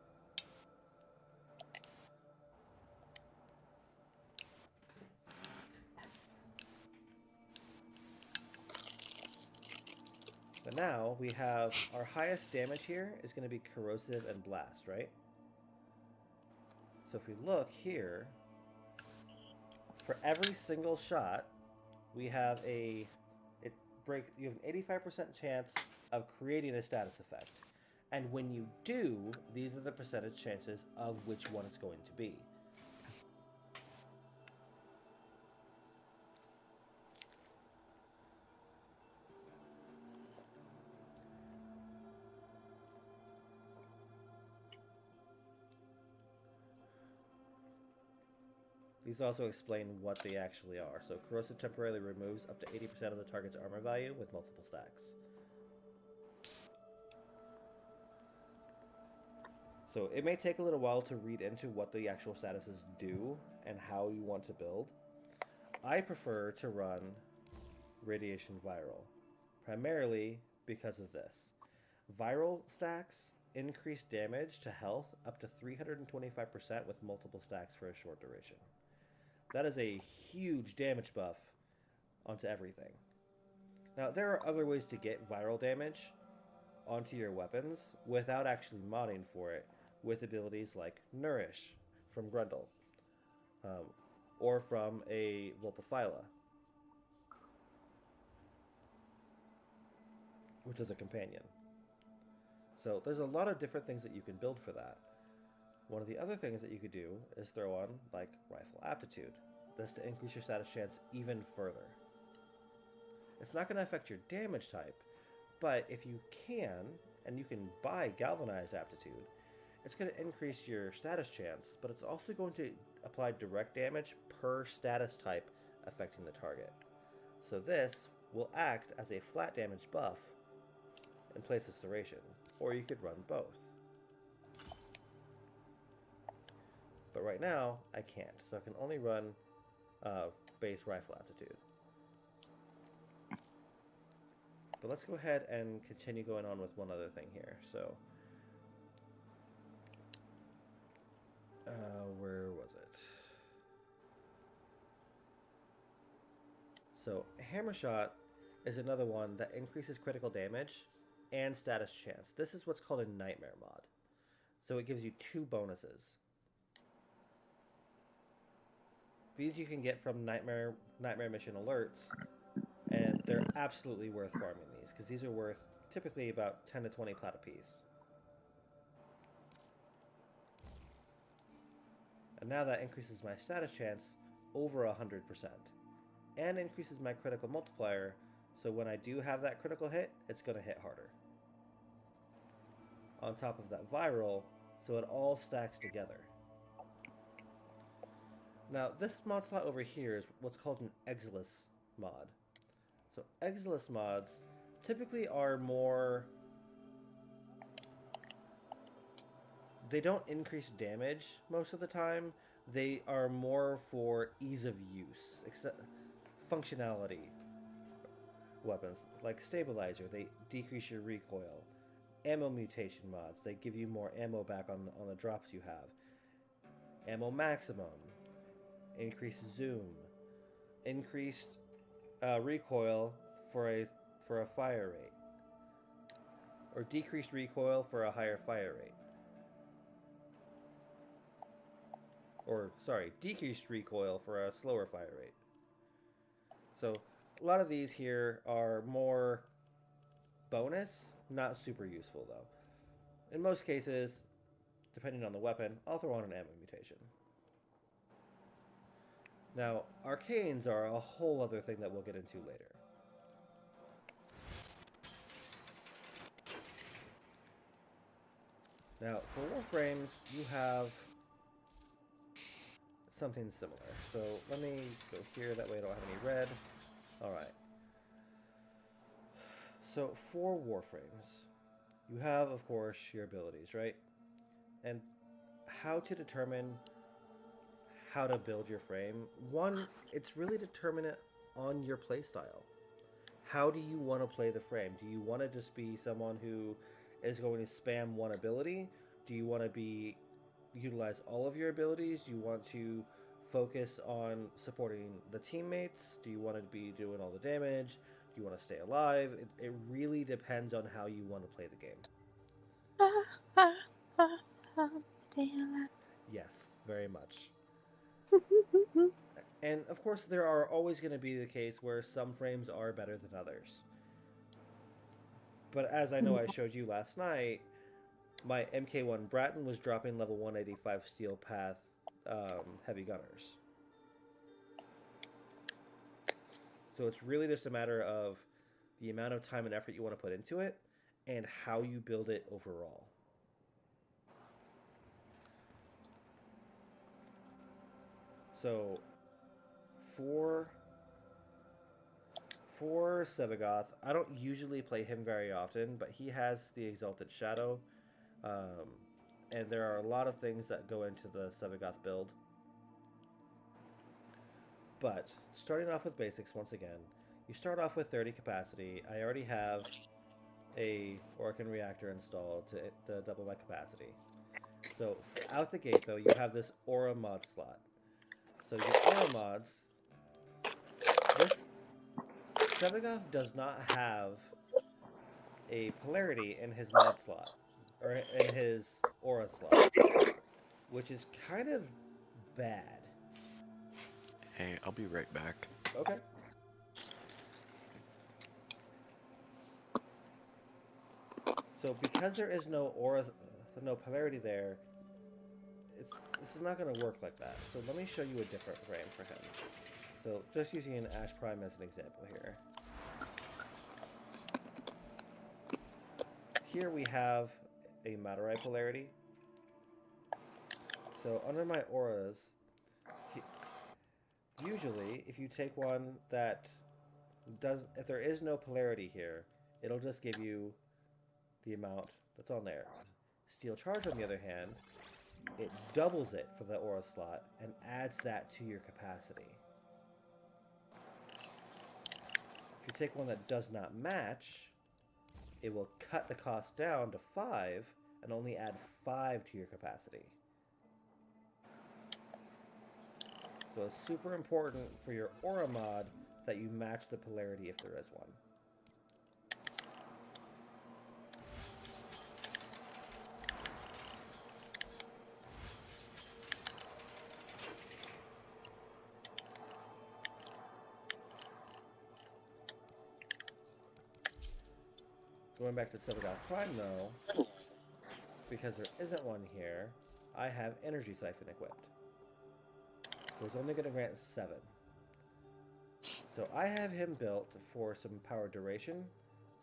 But now we have our highest damage here is going to be corrosive and blast, right? So if we look here, for every single shot, we have you have an 85% chance of creating a status effect. And when you do, these are the percentage chances of which one it's going to be. These also explain what they actually are. So corrosive temporarily removes up to 80% of the target's armor value with multiple stacks. So it may take a little while to read into what the actual statuses do and how you want to build. I prefer to run radiation viral, primarily because of this. Viral stacks increase damage to health up to 325% with multiple stacks for a short duration. That is a huge damage buff onto everything. Now, there are other ways to get viral damage onto your weapons without actually modding for it, with abilities like Nourish from Grundle, or from a Vulpaphyla, which is a companion. So there's a lot of different things that you can build for that. One of the other things that you could do is throw on, like, Rifle Aptitude. That's to increase your status chance even further. It's not going to affect your damage type, but if you can, and you can buy Galvanized Aptitude, it's going to increase your status chance, but it's also going to apply direct damage per status type affecting the target. So this will act as a flat damage buff in place of Serration, or you could run both. But right now, I can't, so I can only run base Rifle Aptitude. But let's go ahead and continue going on with one other thing here. So, where was it? So, Hammer Shot is another one that increases critical damage and status chance. This is what's called a Nightmare mod. So it gives you 2 bonuses. These you can get from Nightmare Mission alerts, and they're absolutely worth farming these, because these are worth typically about 10 to 20 plat apiece. And now that increases my status chance over 100%, and increases my critical multiplier, so when I do have that critical hit, it's going to hit harder. On top of that viral, so it all stacks together. Now, this mod slot over here is what's called an Exilis mod. So Exilis mods typically are more... They don't increase damage most of the time. They are more for ease of use, except functionality weapons. Like Stabilizer, they decrease your recoil. Ammo mutation mods, they give you more ammo back on the drops you have. Ammo maximum, increased zoom, increased recoil for a fire rate, or decreased recoil for a higher fire rate. Or, sorry, decreased recoil for a slower fire rate. So, a lot of these here are more bonus Not super useful though. In most cases, depending on the weapon, I'll throw on an ammo mutation. Now, arcanes are a whole other thing that we'll get into later. Now, for Warframes, you have something similar. So let me go here, that way I don't have any red. Alright. So for Warframes, you have, of course, your abilities, right? And how to determine how to build your frame. One, it's really determinant on your playstyle. How do you want to play the frame? Do you want to just be someone who is going to spam one ability? Do you want to utilize all of your abilities? Do you want to focus on supporting the teammates? Do you want to be doing all the damage? Do you want to stay alive? It really depends on how you want to play the game. Stay alive. Yes, very much. And of course, there are always going to be the case where some frames are better than others. But as I know I showed you last night, my MK1 Bratton was dropping level 185 Steel Path heavy gunners. So it's really just a matter of the amount of time and effort you want to put into it and how you build it overall. So for Sevagoth, I don't usually play him very often, but he has the Exalted Shadow, and there are a lot of things that go into the Sevagoth build. But starting off with basics once again, you start off with 30 capacity. I already have a Orkan reactor installed to double my capacity. So out the gate though, you have this aura mod slot. So your aura mods, this Sevagoth does not have a polarity in his mod slot, or in his aura slot, which is kind of bad. Hey, I'll be right back. Okay. So because there is no aura, no polarity there, this is not going to work like that. So let me show you a different frame for him. So just using an Ash Prime as an example here. Here we have a Madurai polarity. So under my auras, usually if you take one that if there is no polarity here, it'll just give you the amount that's on there. Steel Charge, on the other hand, it doubles it for the aura slot and adds that to your capacity. If you take one that does not match, it will cut the cost down to 5 and only add 5 to your capacity. So it's super important for your aura mod that you match the polarity if there is one. Going back to Sevagoth Prime though, because there isn't one here, I have Energy Siphon equipped. So it's only going to grant 7. So I have him built for some power duration,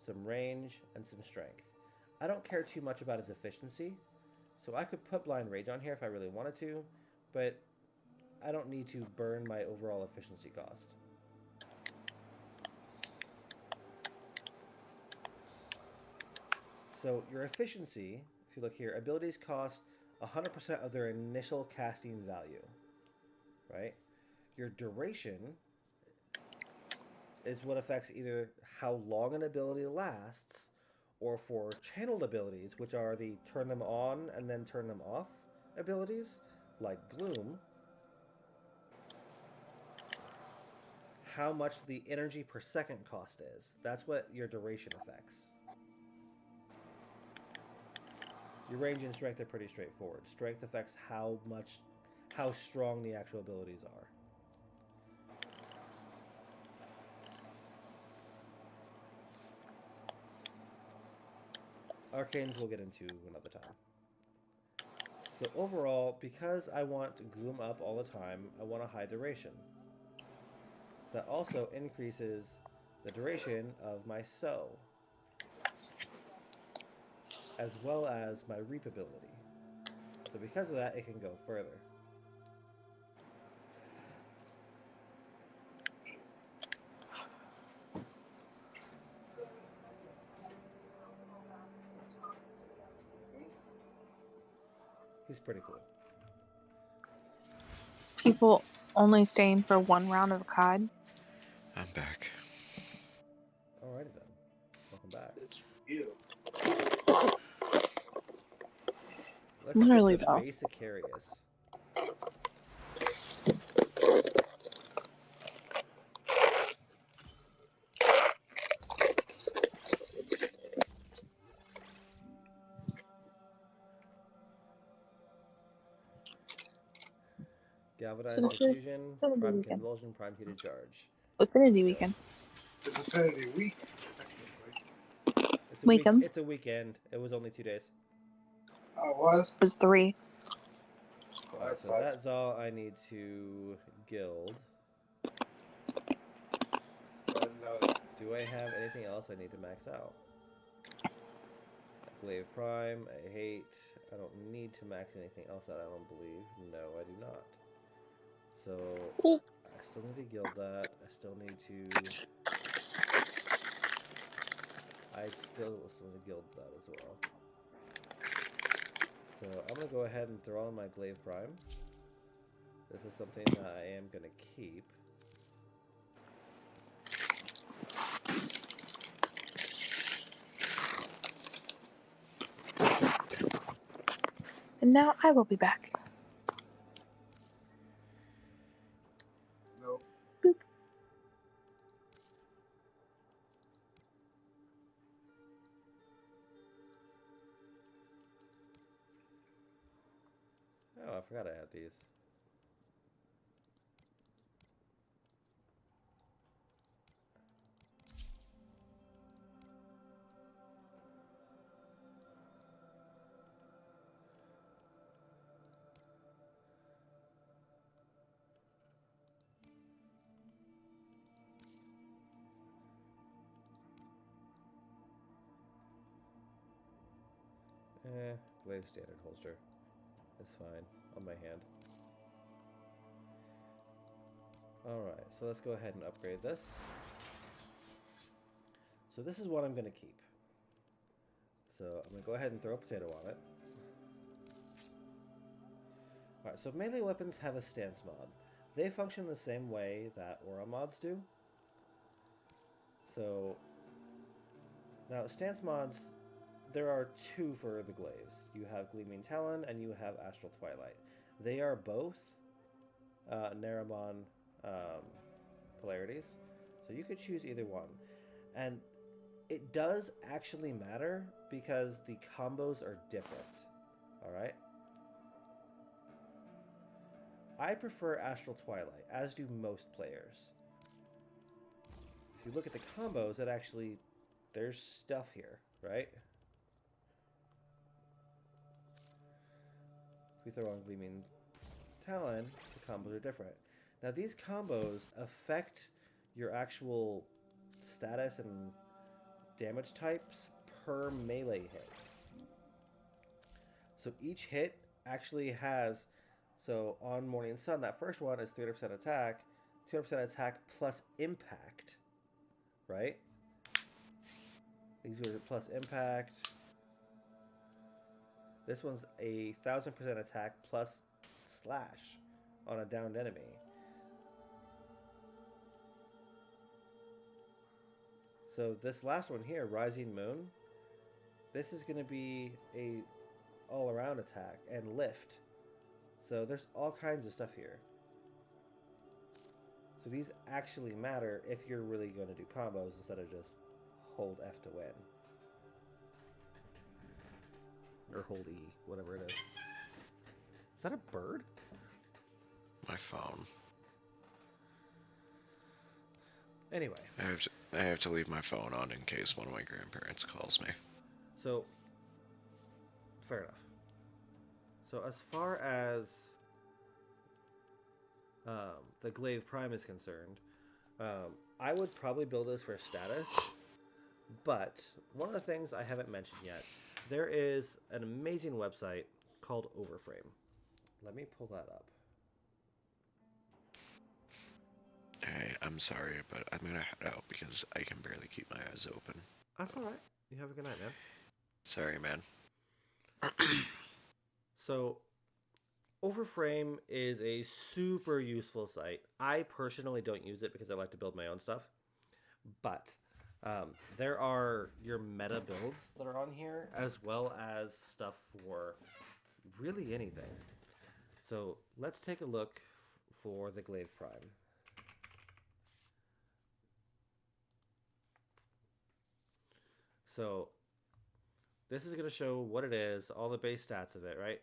some range, and some strength. I don't care too much about his efficiency, so I could put Blind Rage on here if I really wanted to, but I don't need to burn my overall efficiency cost. So your efficiency, if you look here, abilities cost 100% of their initial casting value, right? Your duration is what affects either how long an ability lasts, or for channeled abilities, which are the turn them on and then turn them off abilities, like Gloom, how much the energy per second cost is. That's what your duration affects. Your range and strength are pretty straightforward. Strength affects how strong the actual abilities are. arcanes we'll get into another time. So overall, because I want gloom up all the time, I want a high duration. That also increases the duration of my sow, as well as my reap ability. So because of that, it can go further. He's pretty cool. People only staying for one round of COD. I'm back. Alrighty then. Welcome back. Let's Literally, get the though. Basicarius. Galvanized So this is diffusion, Affinity prime Weekend. convulsion, prime heated charge. Affinity Let's go. Weekend. It's Affinity Week. It's a Weekend. It's a weekend. It was only 2 days. Oh, it was? It was 3. Alright, so that's all I need to guild. Do I have anything else I need to max out? Glaive Prime, I hate. I don't need to max anything else out, I don't believe. No, I do not. So, I still need to guild that. I still need to guild that as well. So, I'm going to go ahead and throw on my Glaive Prime. This is something that I am going to keep. And now I will be back. No. Boop. Oh, I forgot I had these. Glaive standard holster. It's fine on my hand. Alright, so let's go ahead and upgrade this. So this is what I'm going to keep. So I'm going to go ahead and throw a potato on it. Alright, so melee weapons have a stance mod. They function the same way that aura mods do. So, now stance mods, there are 2 for the glaives. You have Gleaming Talon and you have Astral Twilight. They are both Naramon polarities, so you could choose either one. And it does actually matter because the combos are different. Alright? I prefer Astral Twilight, as do most players. If you look at the combos, it actually, there's stuff here, right? If we throw on Gleaming Talon, the combos are different. Now these combos affect your actual status and damage types per melee hit. So each hit actually has, so on Morning Sun, that first one is 300% attack, 200% attack plus impact, right? These are plus impact. This one's a 1000% attack plus slash on a downed enemy. So this last one here, Rising Moon, this is going to be a all-around attack and lift. So there's all kinds of stuff here. So these actually matter if you're really going to do combos instead of just hold F to win. Or hold E, whatever it is. Is that a bird? My phone. Anyway. I have to leave my phone on in case one of my grandparents calls me. So, fair enough. So as far as the Glaive Prime is concerned, I would probably build this for status, but one of the things I haven't mentioned yet, there is an amazing website called Warframe. Let me pull that up. Hey, I'm sorry, but I'm gonna head out because I can barely keep my eyes open. That's all right. You have a good night, man. Sorry, man. So, Warframe is a super useful site. I personally don't use it because I like to build my own stuff. But there are your meta builds that are on here, as well as stuff for really anything. So let's take a look for the Glaive Prime. So this is going to show what it is, all the base stats of it, right?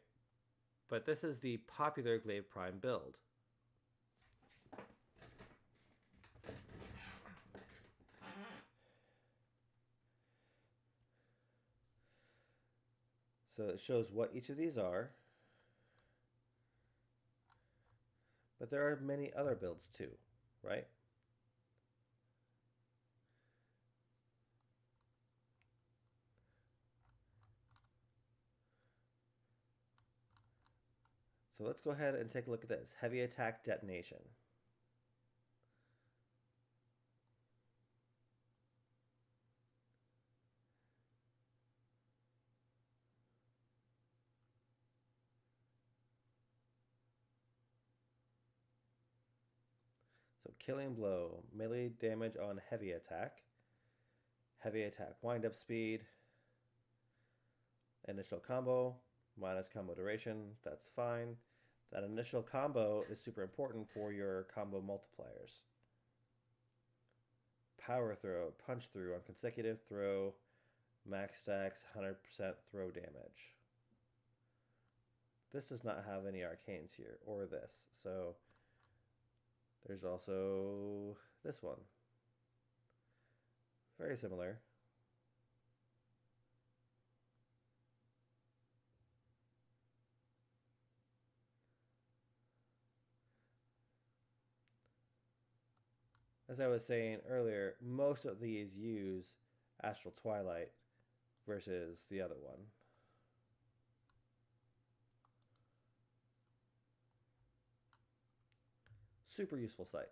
But this is the popular Glaive Prime build. So it shows what each of these are. But there are many other builds too, right? So let's go ahead and take a look at this. Heavy attack detonation. So killing blow, melee damage on heavy attack wind up speed, initial combo, minus combo duration, that's fine. That initial combo is super important for your combo multipliers. Power throw, punch through on consecutive throw, max stacks, 100% throw damage. This does not have any arcanes here, or this, so there's also this one. Very similar. As I was saying earlier, most of these use Astral Twilight versus the other one. Super useful site.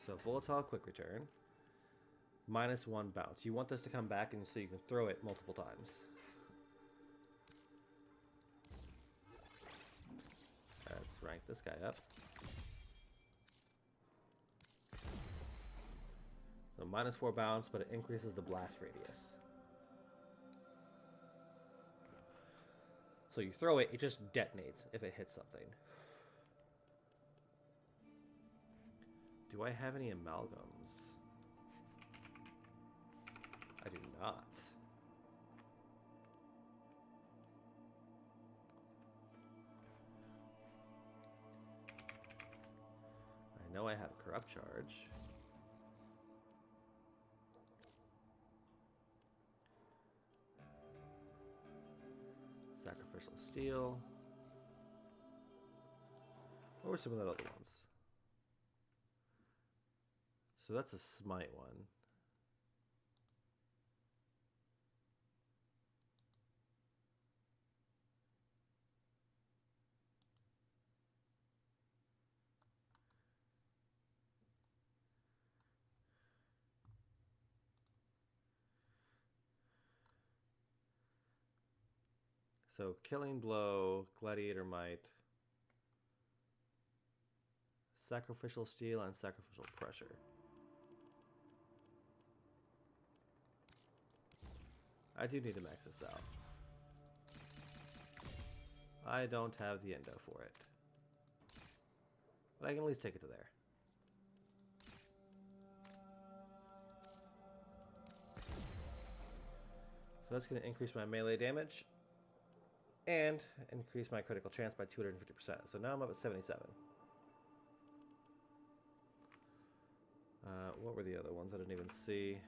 So volatile quick return, -1 bounce. You want this to come back and so you can throw it multiple times. Let's rank this guy up. So -4 bounce, but it increases the blast radius. So you throw it, it just detonates if it hits something. Do I have any amalgams? I do not. I know I have Corrupt Charge. Sacrificial Steel. What were some of the other ones? So that's a smite one. So Killing Blow, Gladiator Might, Sacrificial Steel, and Sacrificial Pressure. I do need to max this out. I don't have the endo for it. But I can at least take it to there. So that's going to increase my melee damage and increase my critical chance by 250%. So now I'm up at 77. What were the other ones I didn't even see?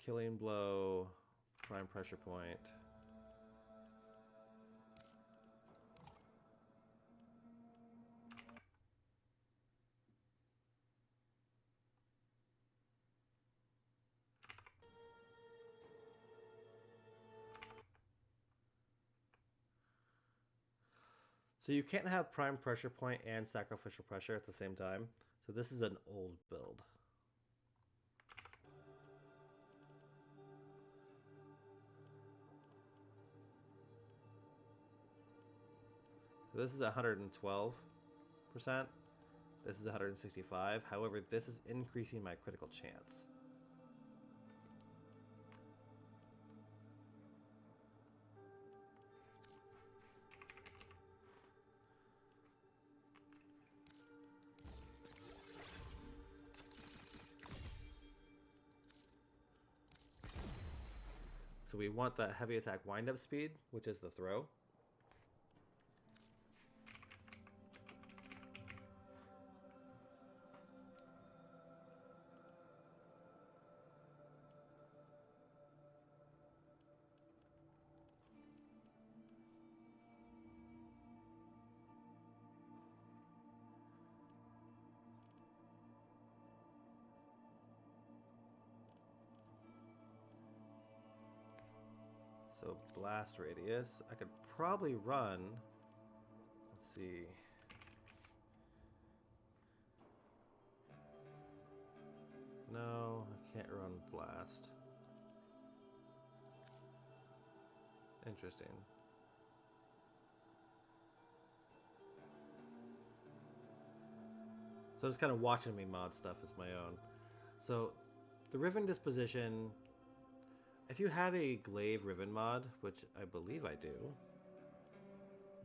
Killing blow, prime pressure point. So you can't have prime pressure point and sacrificial pressure at the same time. So this is an old build. So this is 112%. This is 165. However, this is increasing my critical chance. So we want that heavy attack wind-up speed, which is the throw. So blast radius, I could probably run, let's see. No, I can't run blast. Interesting. So just kind of watching me mod stuff is my own. So the Riven disposition, if you have a Glaive Riven mod, which I believe I do.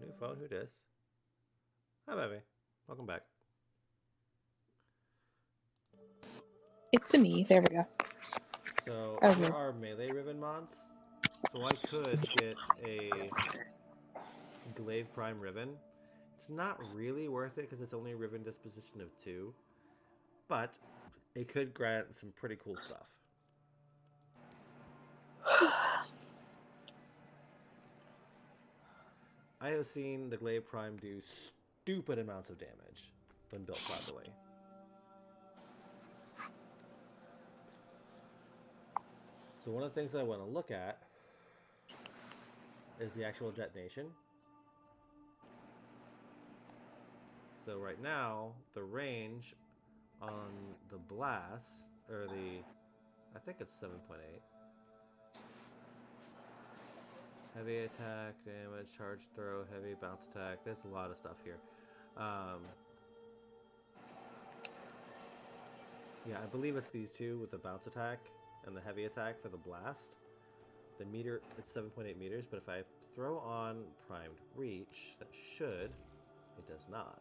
New phone, who dis? Hi, baby. Welcome back. It's a me. There we go. So Okay. there are melee Riven mods. So I could get a Glaive Prime Riven. It's not really worth it because it's only a Riven disposition of 2. But it could grant some pretty cool stuff. I have seen the Glaive Prime do stupid amounts of damage when built properly. So one of the things that I want to look at is the actual detonation. So right now, the range on the blast, or the, I think it's 7.8. Heavy attack, damage, charge, throw, heavy bounce attack. There's a lot of stuff here. Yeah, I believe it's these two with the bounce attack and the heavy attack for the blast. The meter, it's 7.8 meters, but if I throw on primed reach, that should, it does not.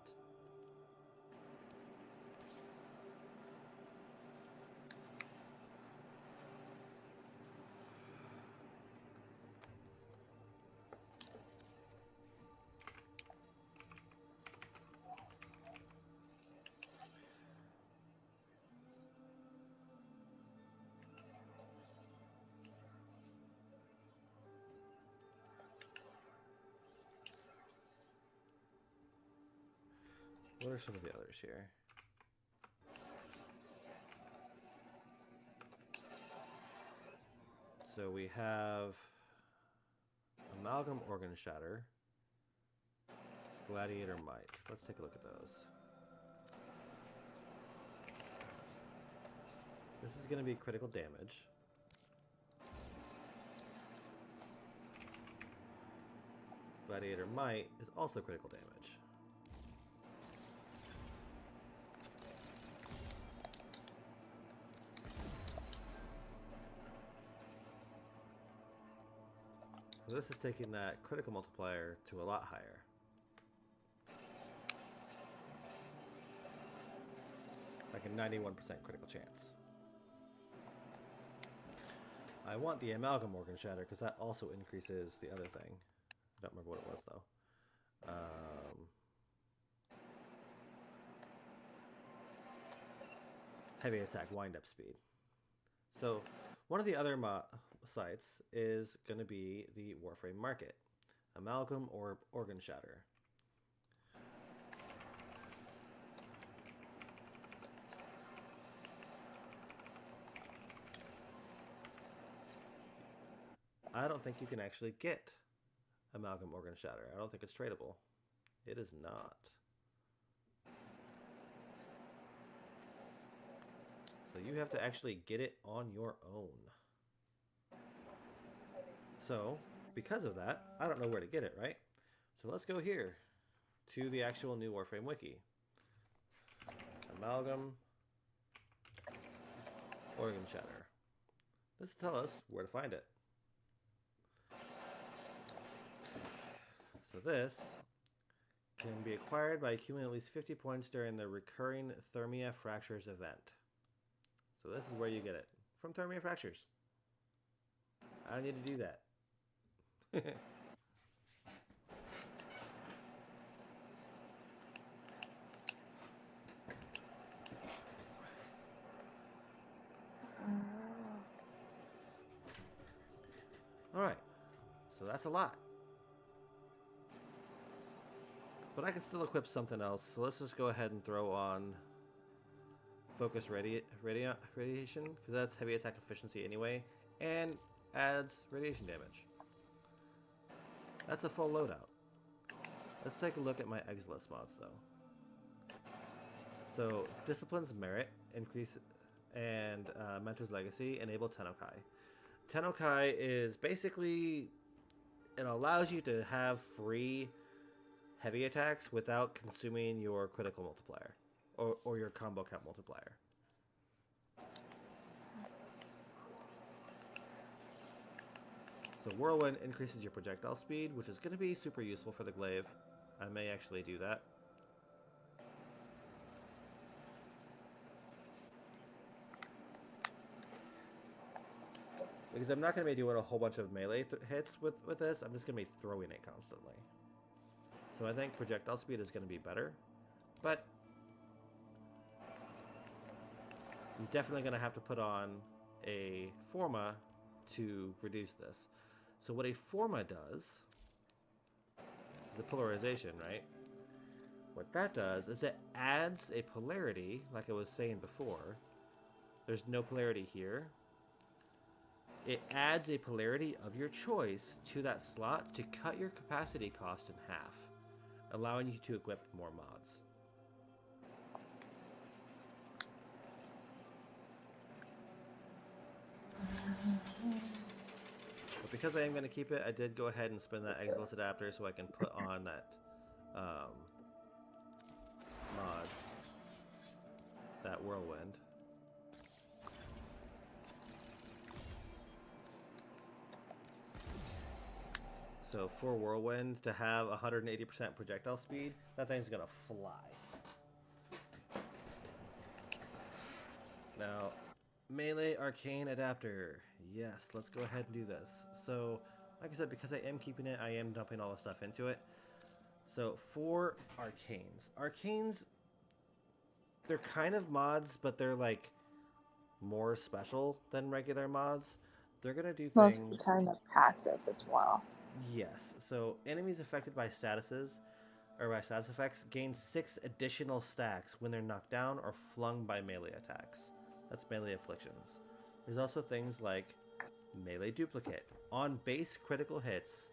What are some of the others here? So we have Amalgam Organ Shatter, Gladiator Might. Let's take a look at those. This is going to be critical damage. Gladiator Might is also critical damage. So this is taking that critical multiplier to a lot higher. Like a 91% critical chance. I want the Amalgam Organ Shatter because that also increases the other thing. I don't remember what it was though. heavy attack wind-up speed. So one of the other sites is going to be the Warframe Market, Amalgam or Organ Shatter. I don't think you can actually get Amalgam Organ Shatter. I don't think it's tradable. It is not. So you have to actually get it on your own. So, because of that, I don't know where to get it, right? So let's go here to the actual new Warframe wiki. Amalgam Organ Shatter. This will tell us where to find it. So this can be acquired by accumulating at least 50 points during the recurring Thermia Fractures event. So this is where you get it. From Thermia Fractures. I don't need to do that. Alright. So that's a lot. But I can still equip something else. So let's just go ahead and throw on Focus Radiation, because that's heavy attack efficiency anyway, and adds radiation damage. That's a full loadout. Let's take a look at my Exilus mods, though. So, Discipline's Merit, increase, and Mentor's Legacy enable Tennokai. Tennokai is basically, it allows you to have free heavy attacks without consuming your critical multiplier. Or your combo count multiplier. So Whirlwind increases your projectile speed, which is going to be super useful for the glaive. I may actually do that. Because I'm not going to be doing a whole bunch of melee hits with this, I'm just going to be throwing it constantly. So I think projectile speed is going to be better, but I'm definitely going to have to put on a Forma to reduce this. So what a Forma does is the polarization, right? What that does is it adds a polarity, like I was saying before. There's no polarity here. It adds a polarity of your choice to that slot to cut your capacity cost in half, allowing you to equip more mods. But because I am going to keep it, I did go ahead and spin that Exilus adapter so I can put on that mod, that Whirlwind. So for Whirlwind to have 180% projectile speed, that thing's going to fly. Now, melee arcane adapter. Yes, let's go ahead and do this. So, like I said, because I am keeping it, I am dumping all the stuff into it. So, for arcanes, they're kind of mods, but they're like more special than regular mods. They're gonna do things. Most of the time, they're passive as well. Yes. So, enemies affected by statuses or by status effects gain 6 additional stacks when they're knocked down or flung by melee attacks. That's melee afflictions. There's also things like melee duplicate. On base critical hits,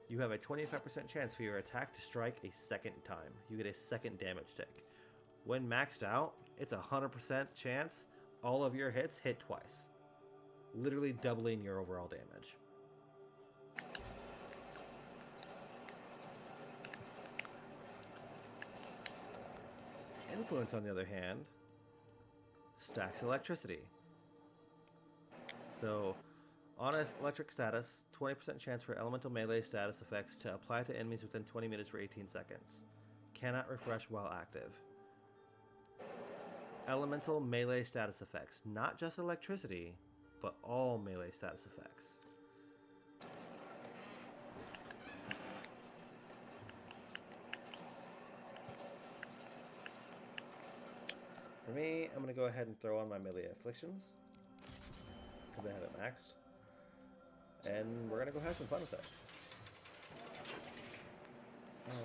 you have a 25% chance for your attack to strike a second time. You get a second damage tick. When maxed out, it's a 100% chance all of your hits hit twice, literally doubling your overall damage. Influence, on the other hand, stacks electricity. So, on an electric status, 20% chance for elemental melee status effects to apply to enemies within 20 minutes for 18 seconds. Cannot refresh while active. Elemental melee status effects. Not just electricity, but all melee status effects. For me, I'm going to go ahead and throw on my melee afflictions. Because I have it maxed. And we're going to go have some fun with it.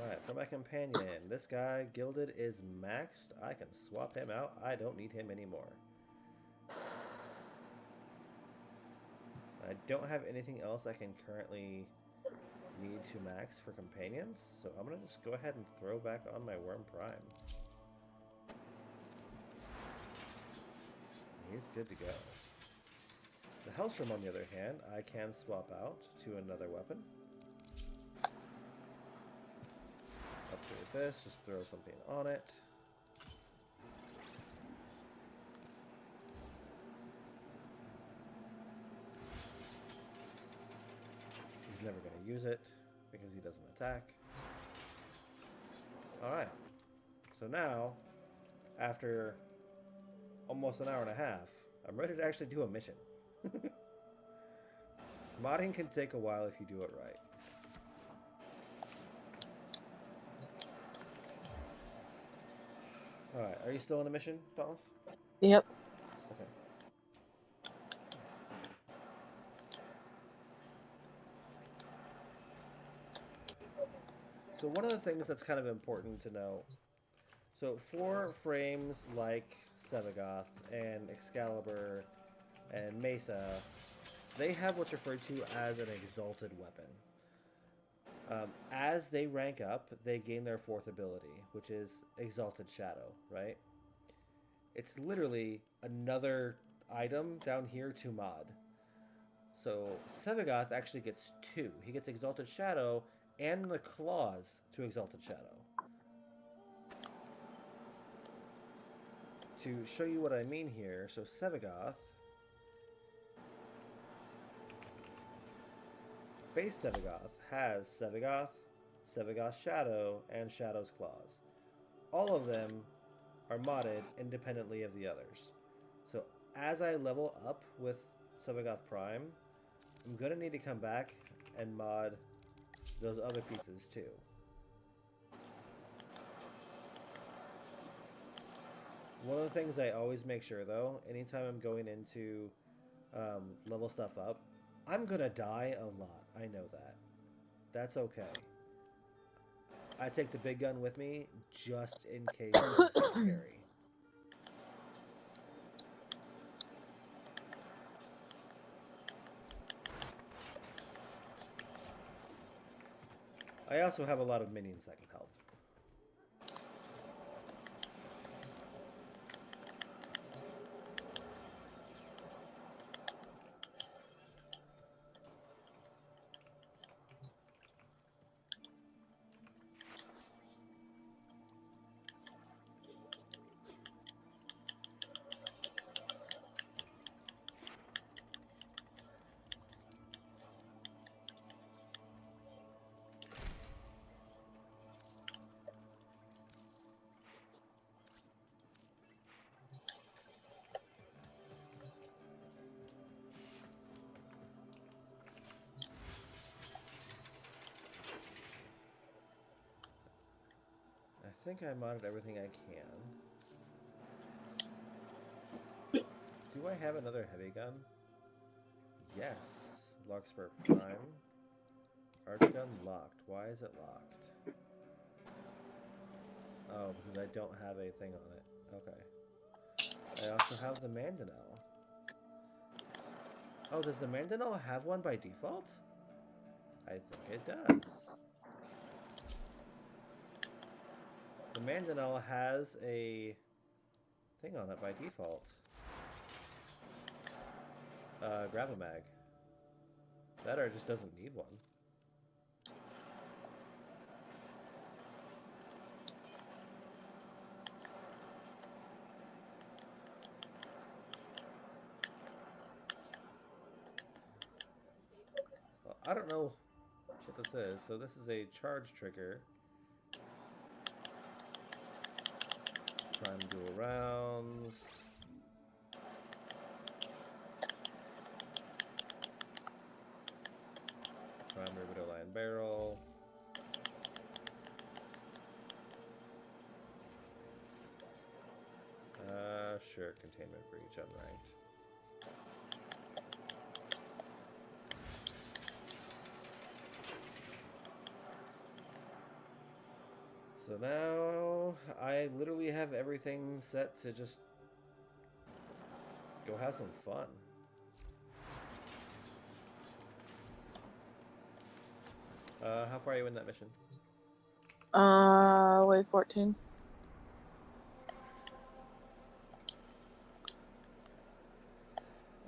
Alright, for my companion, this guy, Gilded, is maxed. I can swap him out. I don't need him anymore. I don't have anything else I can currently need to max for companions, so I'm going to just go ahead and throw back on my Worm Prime. He's good to go. The Hellstrom, on the other hand, I can swap out to another weapon. Upgrade this, just throw something on it. He's never going to use it because he doesn't attack. Alright. So now, after almost an hour and a half, I'm ready to actually do a mission. Modding can take a while if you do it right. Alright, are you still in a mission, Thomas? Yep. Okay. So one of the things that's kind of important to know, so for frames like Sevagoth and Excalibur and Mesa, they have what's referred to as an exalted weapon. As they rank up, they gain their fourth ability, which is Exalted Shadow, right? It's literally another item down here to mod. So Sevagoth actually gets two. He gets Exalted Shadow and the claws to Exalted Shadow. To show you what I mean here, so Sevagoth, base Sevagoth has Sevagoth, Sevagoth Shadow, and Shadow's Claws. All of them are modded independently of the others. So as I level up with Sevagoth Prime, I'm going to need to come back and mod those other pieces too. One of the things I always make sure though, anytime I'm going into level stuff up, I'm gonna die a lot. I know that. That's okay. I take the big gun with me just in case things get scary. I also have a lot of minions that can help. I think I modded everything I can. Do I have another heavy gun? Yes. Larkspur Prime. Arch gun locked. Why is it locked? Oh, because I don't have a thing on it. Okay. I also have the Mandanel. Oh, does the Mandanel have one by default? I think it does. The Mandanel has a thing on it by default. Grab a mag. That or it just doesn't need one. Well, I don't know what this is. So this is a charge trigger. Prime dual rounds. Prime Riveto Line barrel. Sure, containment breach unranked. So now I literally have everything set to just go have some fun. How far are you in that mission? Wave 14.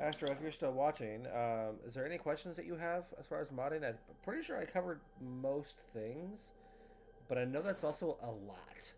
Astro, if you're still watching, is there any questions that you have as far as modding? I'm pretty sure I covered most things, but I know that's also a lot.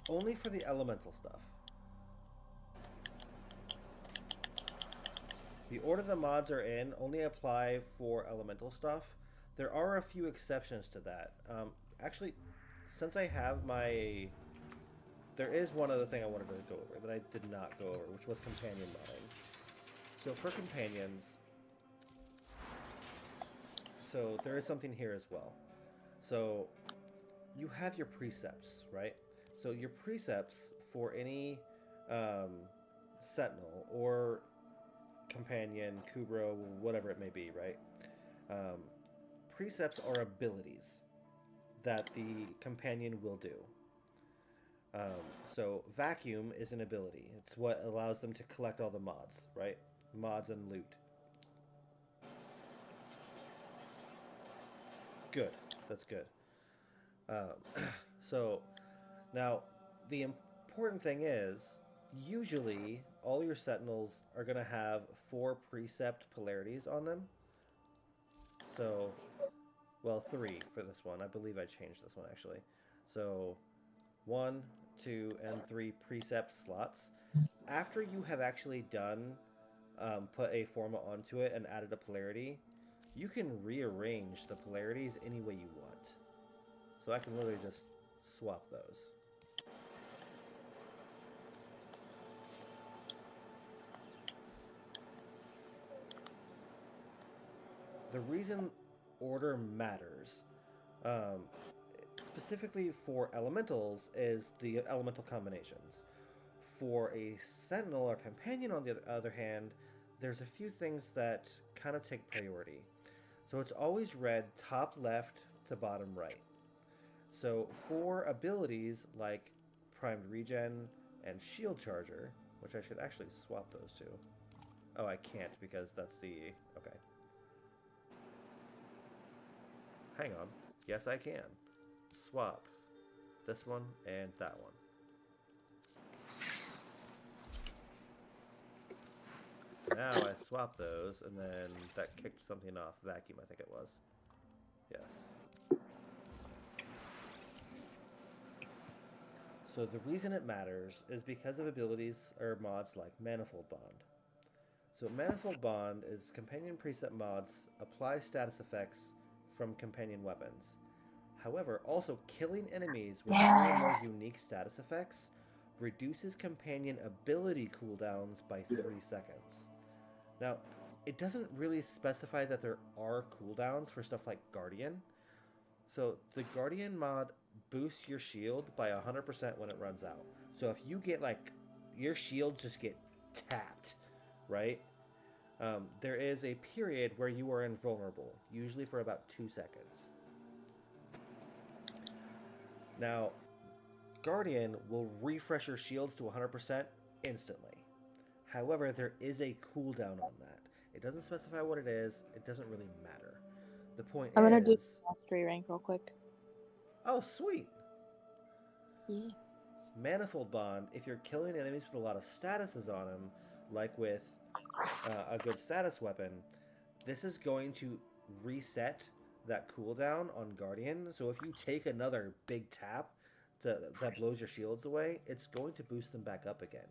Only for the elemental stuff. The order the mods are in only apply for elemental stuff. There are a few exceptions to that. Actually, since I have my... There is one other thing I wanted to go over that I did not go over, which was companion modding. So for companions... So there is something here as well. So you have your precepts, right? So your precepts for any sentinel or companion, Kubro, whatever it may be, right? Precepts are abilities that the companion will do. So vacuum is an ability. It's what allows them to collect all the mods, right? Mods and loot. Good. That's good. So now the important thing is usually all your sentinels are going to have 4 precept polarities on them. So, well, 3 for this one. I believe I changed this one actually. So 1, 2, and 3 precept slots. After you have actually done put a forma onto it and added a polarity, you can rearrange the polarities any way you want. So I can literally just swap those. The reason order matters, specifically for elementals, is the elemental combinations. For a sentinel or companion, on the other hand, there's a few things that kind of take priority. So it's always read top left to bottom right. So for abilities like primed regen and shield charger, which I should actually swap those two. Oh, I can't because that's the... Okay. Hang on. Yes, I can. Swap this one and that one. Now I swap those, and then that kicked something off. Vacuum, I think it was. Yes. So the reason it matters is because of abilities or mods like Manifold Bond. So Manifold Bond is companion preset mods apply status effects from companion weapons. However, also killing enemies with one or more unique status effects reduces companion ability cooldowns by 3 seconds. Now, it doesn't really specify that there are cooldowns for stuff like Guardian. So the Guardian mod boosts your shield by 100% when it runs out. So if you get like, your shields just get tapped, right? There is a period where you are invulnerable, usually for about 2 seconds. Now, Guardian will refresh your shields to 100% instantly. However, there is a cooldown on that. It doesn't specify what it is. It doesn't really matter. The point I'm gonna is... do mastery rank real quick. Oh, sweet! Yeah. Manifold Bond, if you're killing enemies with a lot of statuses on them, like with a good status weapon, this is going to reset that cooldown on Guardian. So if you take another big tap that blows your shields away, it's going to boost them back up again,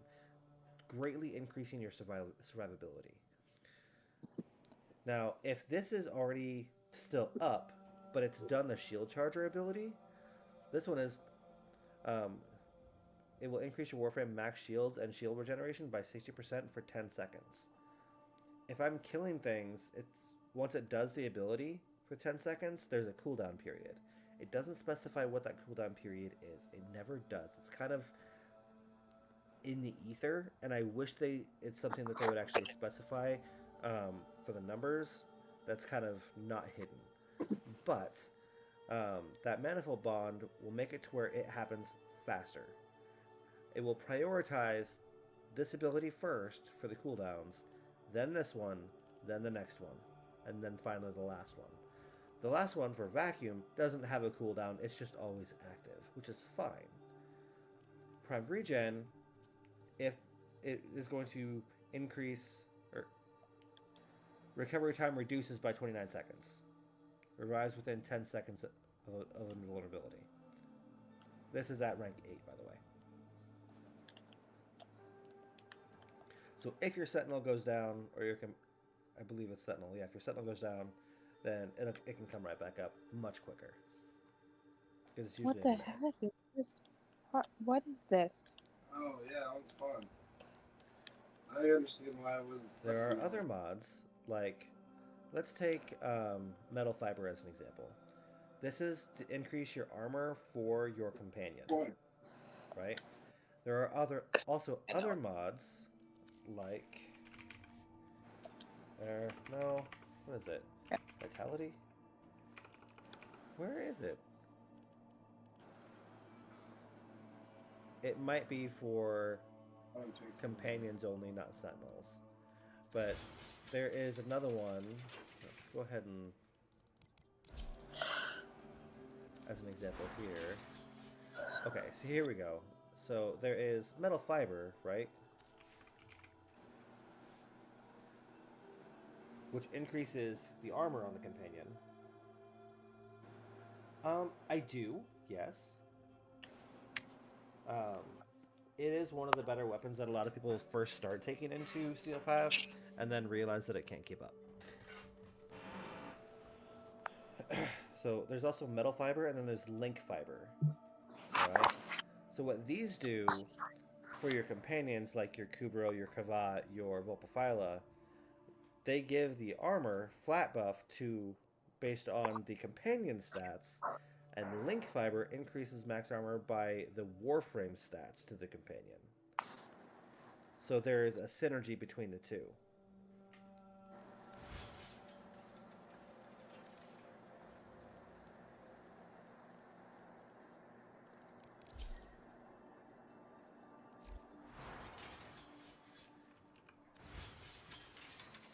greatly increasing your survivability. Now, if this is already still up, but it's done the shield charger ability, this one is, it will increase your Warframe max shields and shield regeneration by 60% for 10 seconds. If I'm killing things, once it does the ability for 10 seconds, there's a cooldown period. It doesn't specify what that cooldown period is. It never does. It's kind of in the ether, and I wish it's something that they would actually specify for the numbers. That's kind of not hidden. But that Manifold Bond will make it to where it happens faster. It will prioritize this ability first for the cooldowns, then this one, then the next one, and then finally the last one. The last one for Vacuum doesn't have a cooldown, it's just always active, which is fine. Prime Regen, if it is going to increase, or recovery time reduces by 29 seconds. Revives within 10 seconds of invulnerability. This is at rank 8, by the way. So if your Sentinel goes down, or I believe it's Sentinel, yeah, if your Sentinel goes down, then it can come right back up much quicker. Because it's usually What the heck is this? What is this? Oh, yeah, that was fun. I understand why it was... There are other mods, like, let's take Metal Fiber as an example. This is to increase your armor for your companion, right? There are also other mods, like, what is it? Vitality? Where is it? It might be for companions only, not sentinels. But there is another one. Let's go ahead and, as an example here. Okay, so here we go. So there is Metal Fiber, right? Which increases the armor on the companion. I do, yes. It is one of the better weapons that a lot of people first start taking into Steel Path and then realize that it can't keep up. So there's also Metal Fiber and then there's Link Fiber. Alright? So what these do for your companions, like your Kubro, your Kavat, your Volpaphyla, they give the armor flat buff based on the companion stats, and Link Fiber increases max armor by the Warframe stats to the companion. So there is a synergy between the two.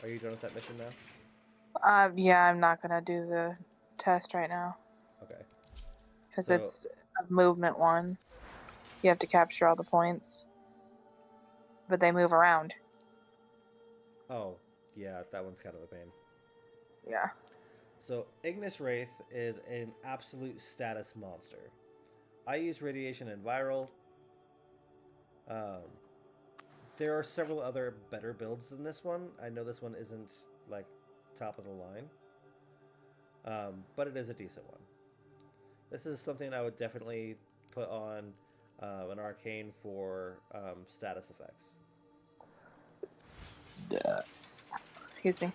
Are you done with that mission now? Yeah, I'm not gonna do the test right now. Okay. Because it's a movement one. You have to capture all the points. But they move around. Oh, yeah, that one's kind of a pain. Yeah. So Ignis Wraith is an absolute status monster. I use Radiation and Viral. There are several other better builds than this one. I know this one isn't like top of the line, but it is a decent one. This is something I would definitely put on an Arcane for status effects. Excuse me.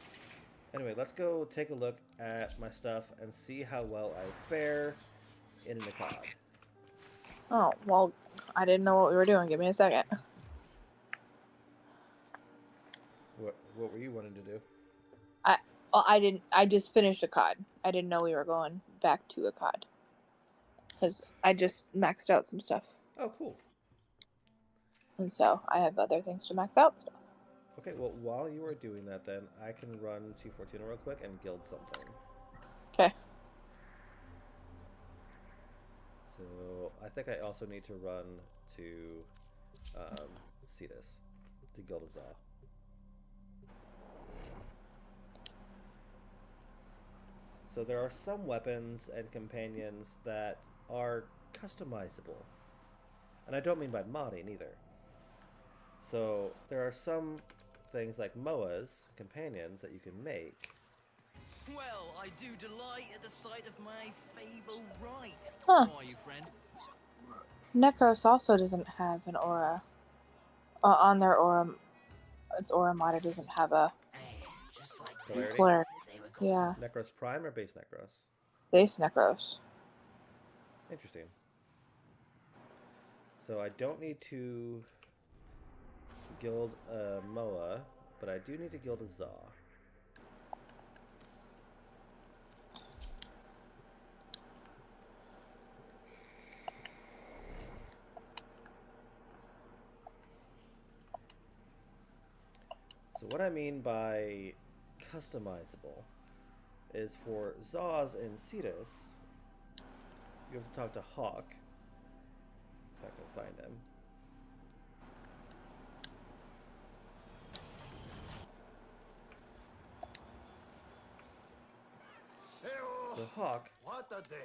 Anyway, let's go take a look at my stuff and see how well I fare in an Akkad. Oh, well, I didn't know what we were doing. Give me a second. What were you wanting to do? I just finished a COD. I didn't know we were going back to a COD. Because I just maxed out some stuff. Oh, cool. And so I have other things to max out stuff. Okay, well, while you are doing that, then I can run to Fortuna real quick and guild something. Okay. So I think I also need to run to Cetus to guild a Zaw. So there are some weapons and companions that are customizable. And I don't mean by modding either. So there are some things like Moas, companions, that you can make. Well, I do delight at the sight of my favorite. Huh. How are you, friend? Necros also doesn't have an aura. On their aura, its aura mod doesn't have a Polarity? flare. Yeah, Necros Prime or base Necros? base Necros. Interesting. So I don't need to guild a Moa, but I do need to guild a Za. So what I mean by customizable is for Zaz and Cetus, you have to talk to Hawk, if I can find him. So Hawk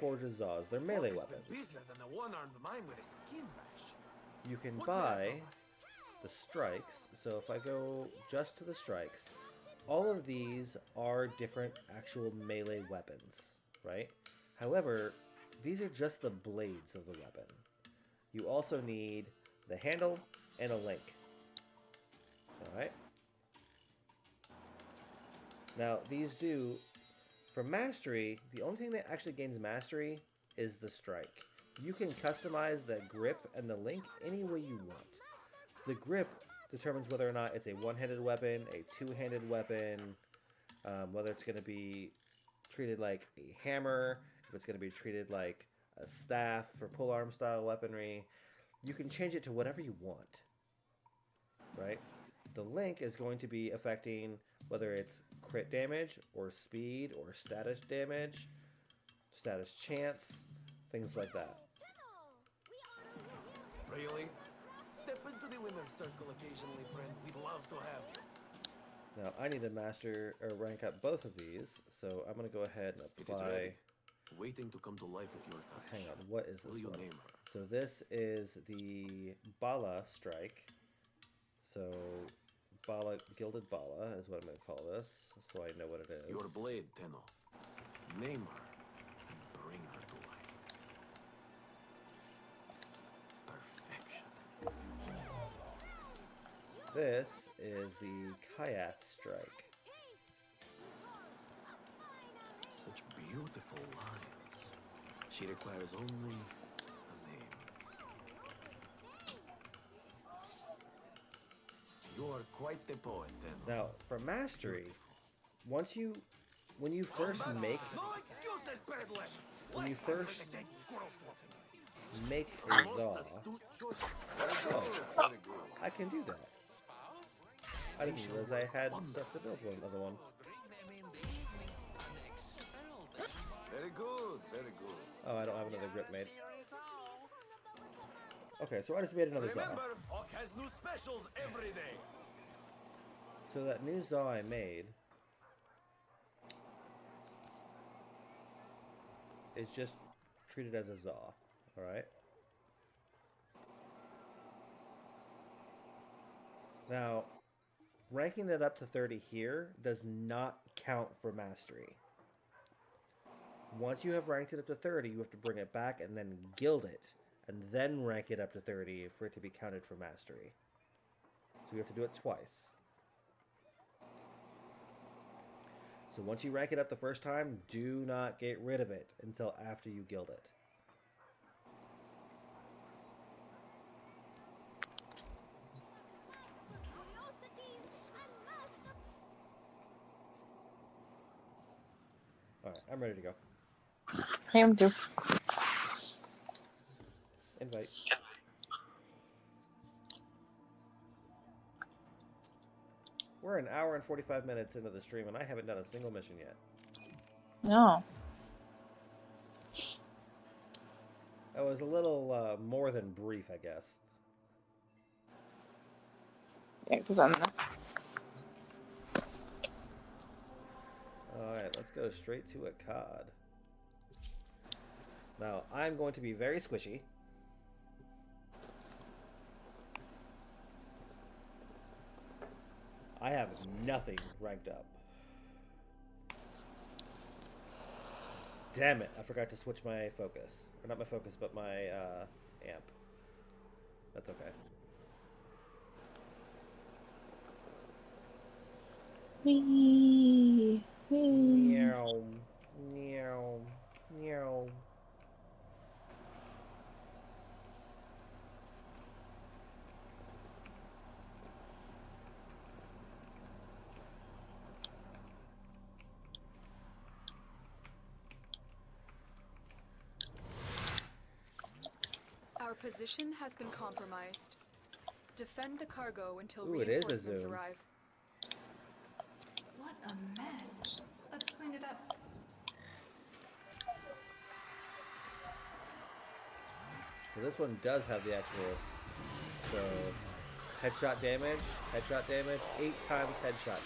forges Zaz. They're melee weapons. You can buy the strikes. So if I go just to the strikes, all of these are different actual melee weapons, right? However, these are just the blades of the weapon. You also need the handle and a link. Alright? Now, these do... For mastery, the only thing that actually gains mastery is the strike. You can customize the grip and the link any way you want. The grip determines whether or not it's a one-handed weapon, a two-handed weapon, whether it's going to be treated like a hammer, if it's going to be treated like a staff for pull-arm style weaponry. You can change it to whatever you want, right? The link is going to be affecting whether it's crit damage or speed or status damage, status chance, things like that. Really? Step into the winner's circle occasionally, friend. We'd love to have you. Now I need to master or rank up both of these, so I'm going to go ahead and apply. Waiting to come to life with your touch. Hang on, what is this Will you one? name her? So this is the Bala strike. So Gilded Bala is what I'm going to call this, so I know what it is. Your blade, Tenno. Name her and bring her to life. Perfection. This is the Kyath strike. Such beautiful lines. She requires only a name. You are quite the poet, then. Now, for mastery, when you first make a Zaw, oh, I can do that. I didn't realize I had stuff to build one other one. Very good, very good. Oh, I don't have another grip made. Okay, so I just made another Zaw. Remember, Hawk has new specials every day. So that new Zaw I made is just treated as a Zaw, alright? Now, ranking it up to 30 here does not count for mastery. Once you have ranked it up to 30, you have to bring it back and then guild it, and then rank it up to 30 for it to be counted for mastery. So you have to do it twice. So once you rank it up the first time, do not get rid of it until after you guild it. Alright, I'm ready to go. I am too. Invite. We're an hour and 45 minutes into the stream and I haven't done a single mission yet. No. That was a little more than brief, I guess. Yeah, because I'm... Alright, Alright, let's go straight to a COD. Now, I'm going to be very squishy. I have nothing ranked up. Damn it, I forgot to switch my focus. Or not my focus, but my amp. That's okay. Wee. Meow. Meow. Meow. Our position has been compromised. Defend the cargo until Ooh, it is a reinforcements zoom. arrive. What a mess. Let's clean it up. So this one does have the actual, so headshot damage, 8 times headshot damage.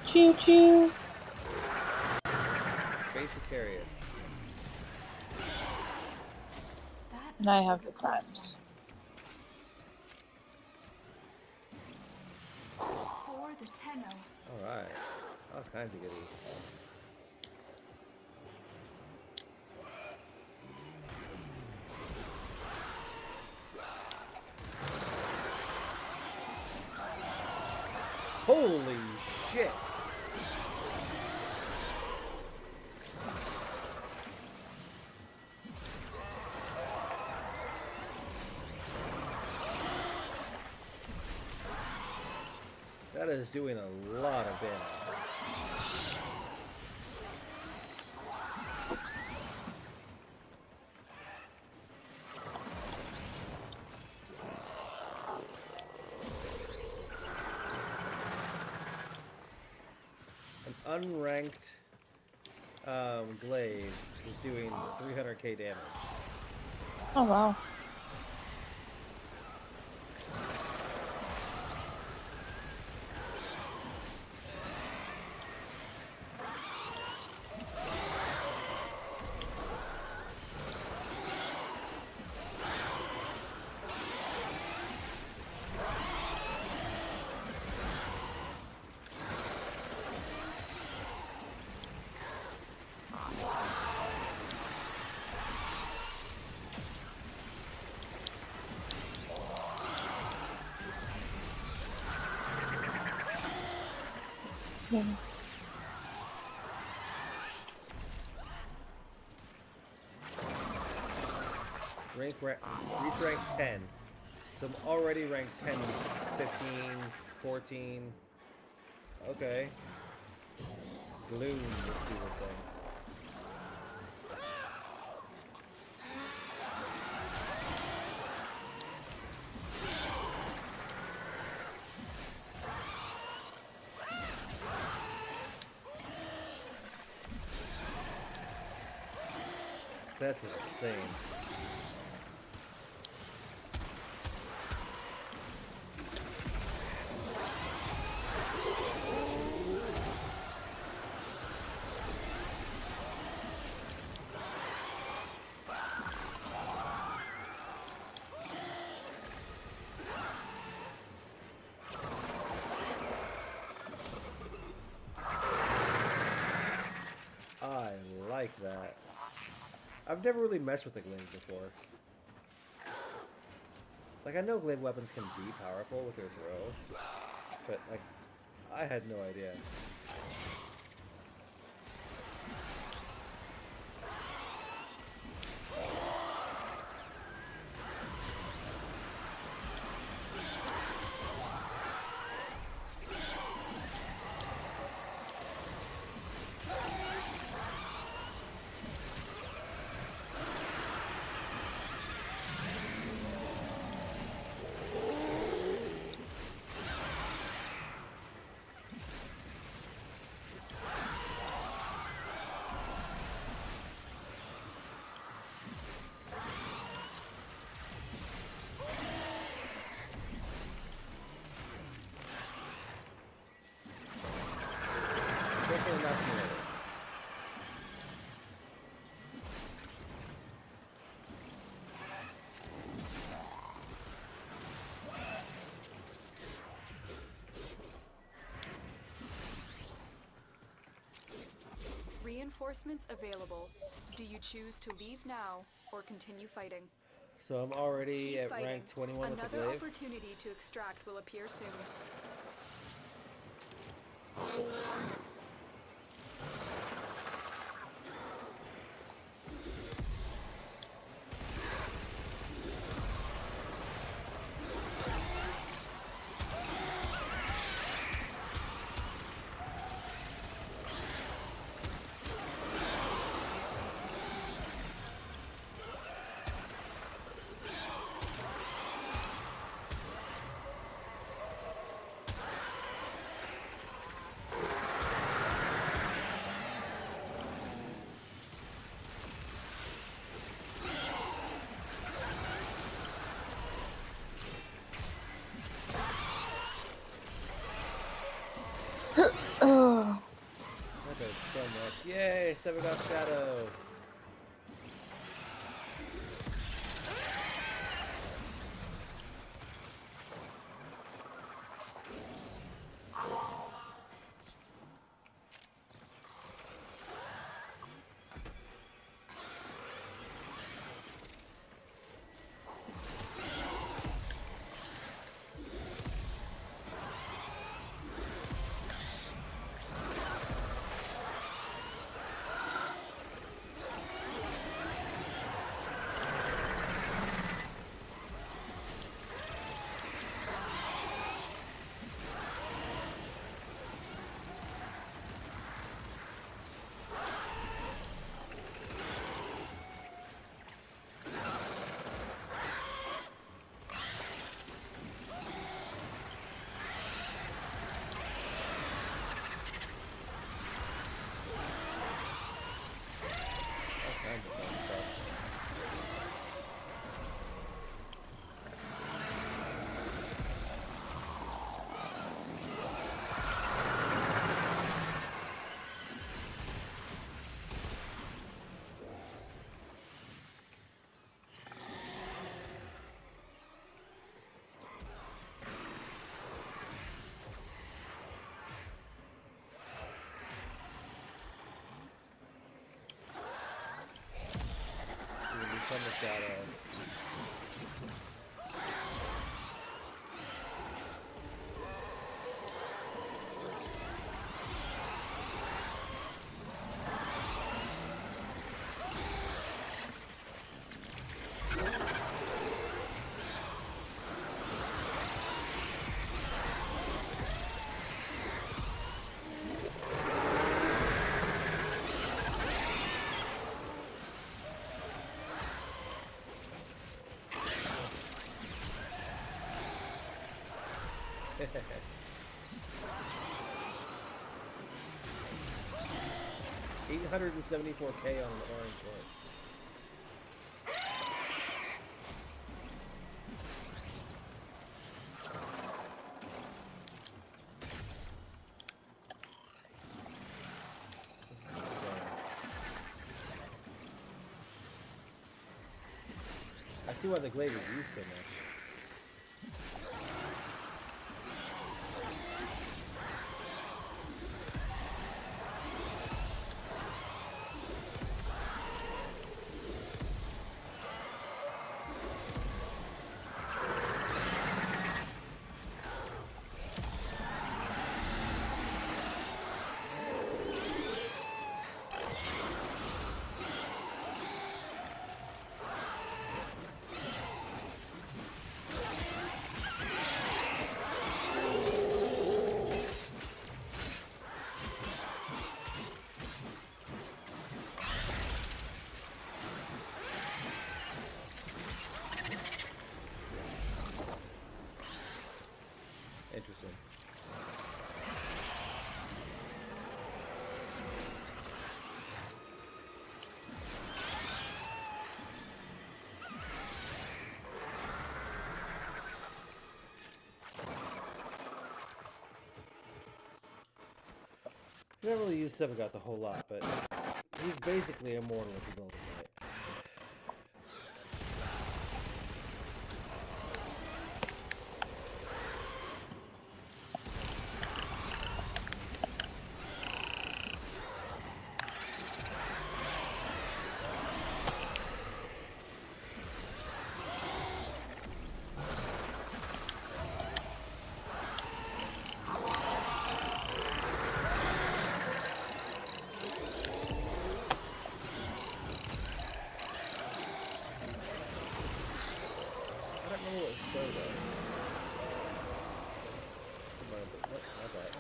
Choo choo. Basic carrier. And I have the crimes. For the Tenno. Alright. All kinds of goodies. Holy shit! That is doing a lot of damage. An unranked glaive is doing 300k damage. Oh wow. Yeah. Reach rank 10. So I'm already ranked 10, 15, 14. Okay. Gloom, let's see what's thing. That's insane. I like that. I've never really messed with the glaive before. Like, I know glaive weapons can be powerful with their throw, but, like, I had no idea. Reinforcements available. Do you choose to leave now or continue fighting? So I'm already Keep at fighting. rank 21 with the Another glaive. opportunity to extract will appear soon. Oh. That does so much. Yay, Seven got Shadow. Become a shadow. $874K on an orange horse. I see why the glaive is used so much. Interesting. I don't really use Sevagot a whole lot, but he's basically immortal if you build him right. apple soda. Nope, not that.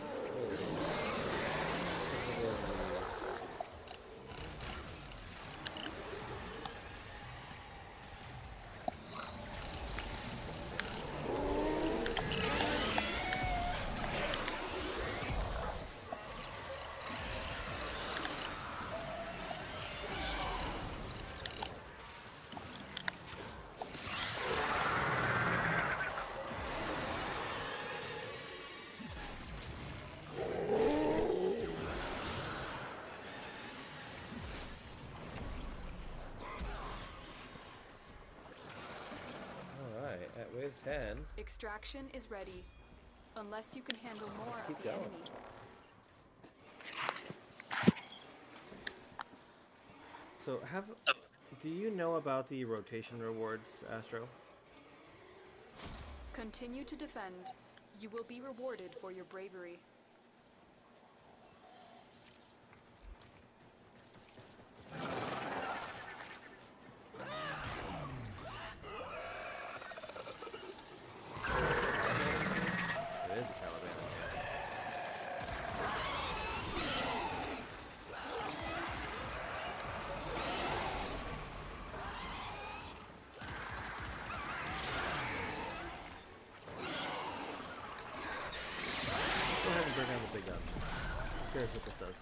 At wave 10. Extraction is ready. Unless you can handle more of the going. enemy. So do you know about the rotation rewards, Astro? Continue to defend. You will be rewarded for your bravery. Bring out the big gun. I'm curious what this does.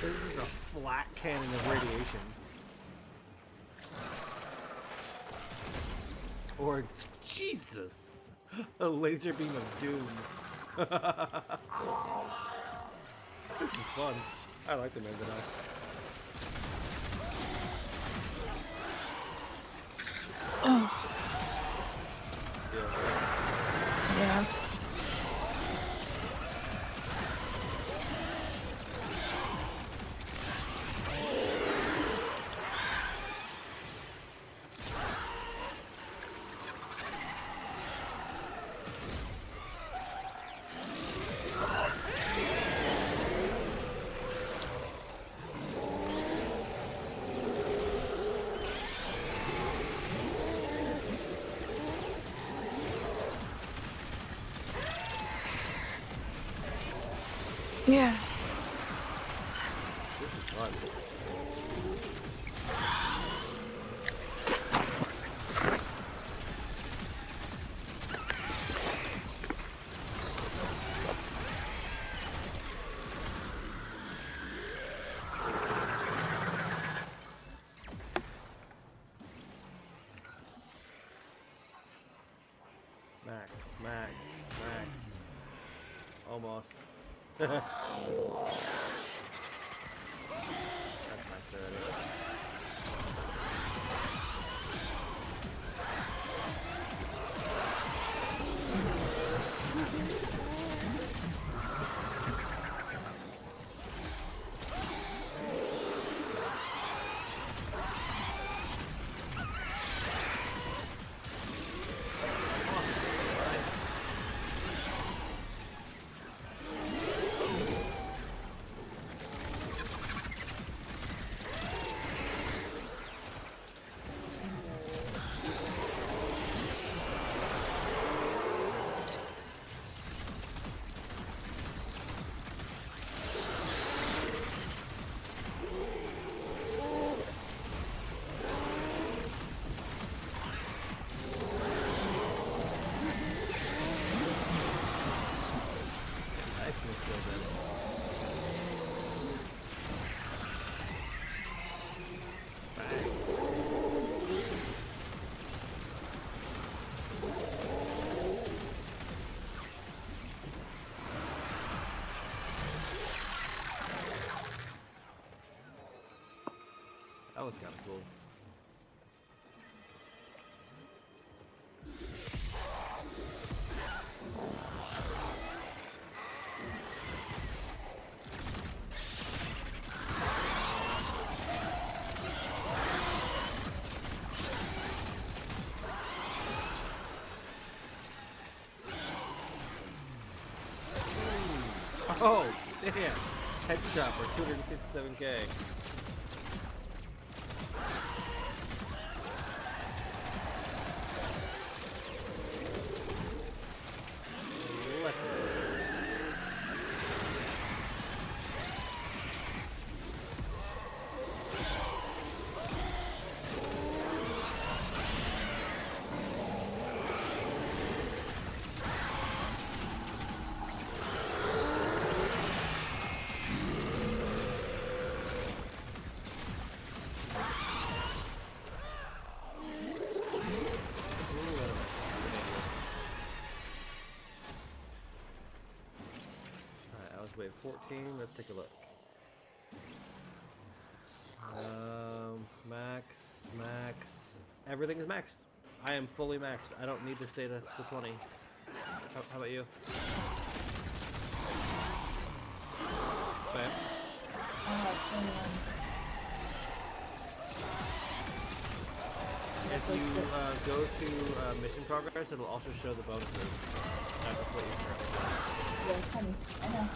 This is a flat cannon of radiation. Or, Jesus! A laser beam of doom. This is fun. I like the Mangonite. Yeah. Yeah. This is fun. Max. Almost. That's my third. was kind of cool. Oh, damn. Headshot for 267k. Wave 14, let's take a look. Max. Everything is maxed. I am fully maxed. I don't need to stay to 20. How about you? Bam. If you go to mission progress, it'll also show the bonuses. That's what you currently got. Yeah, honey. I know.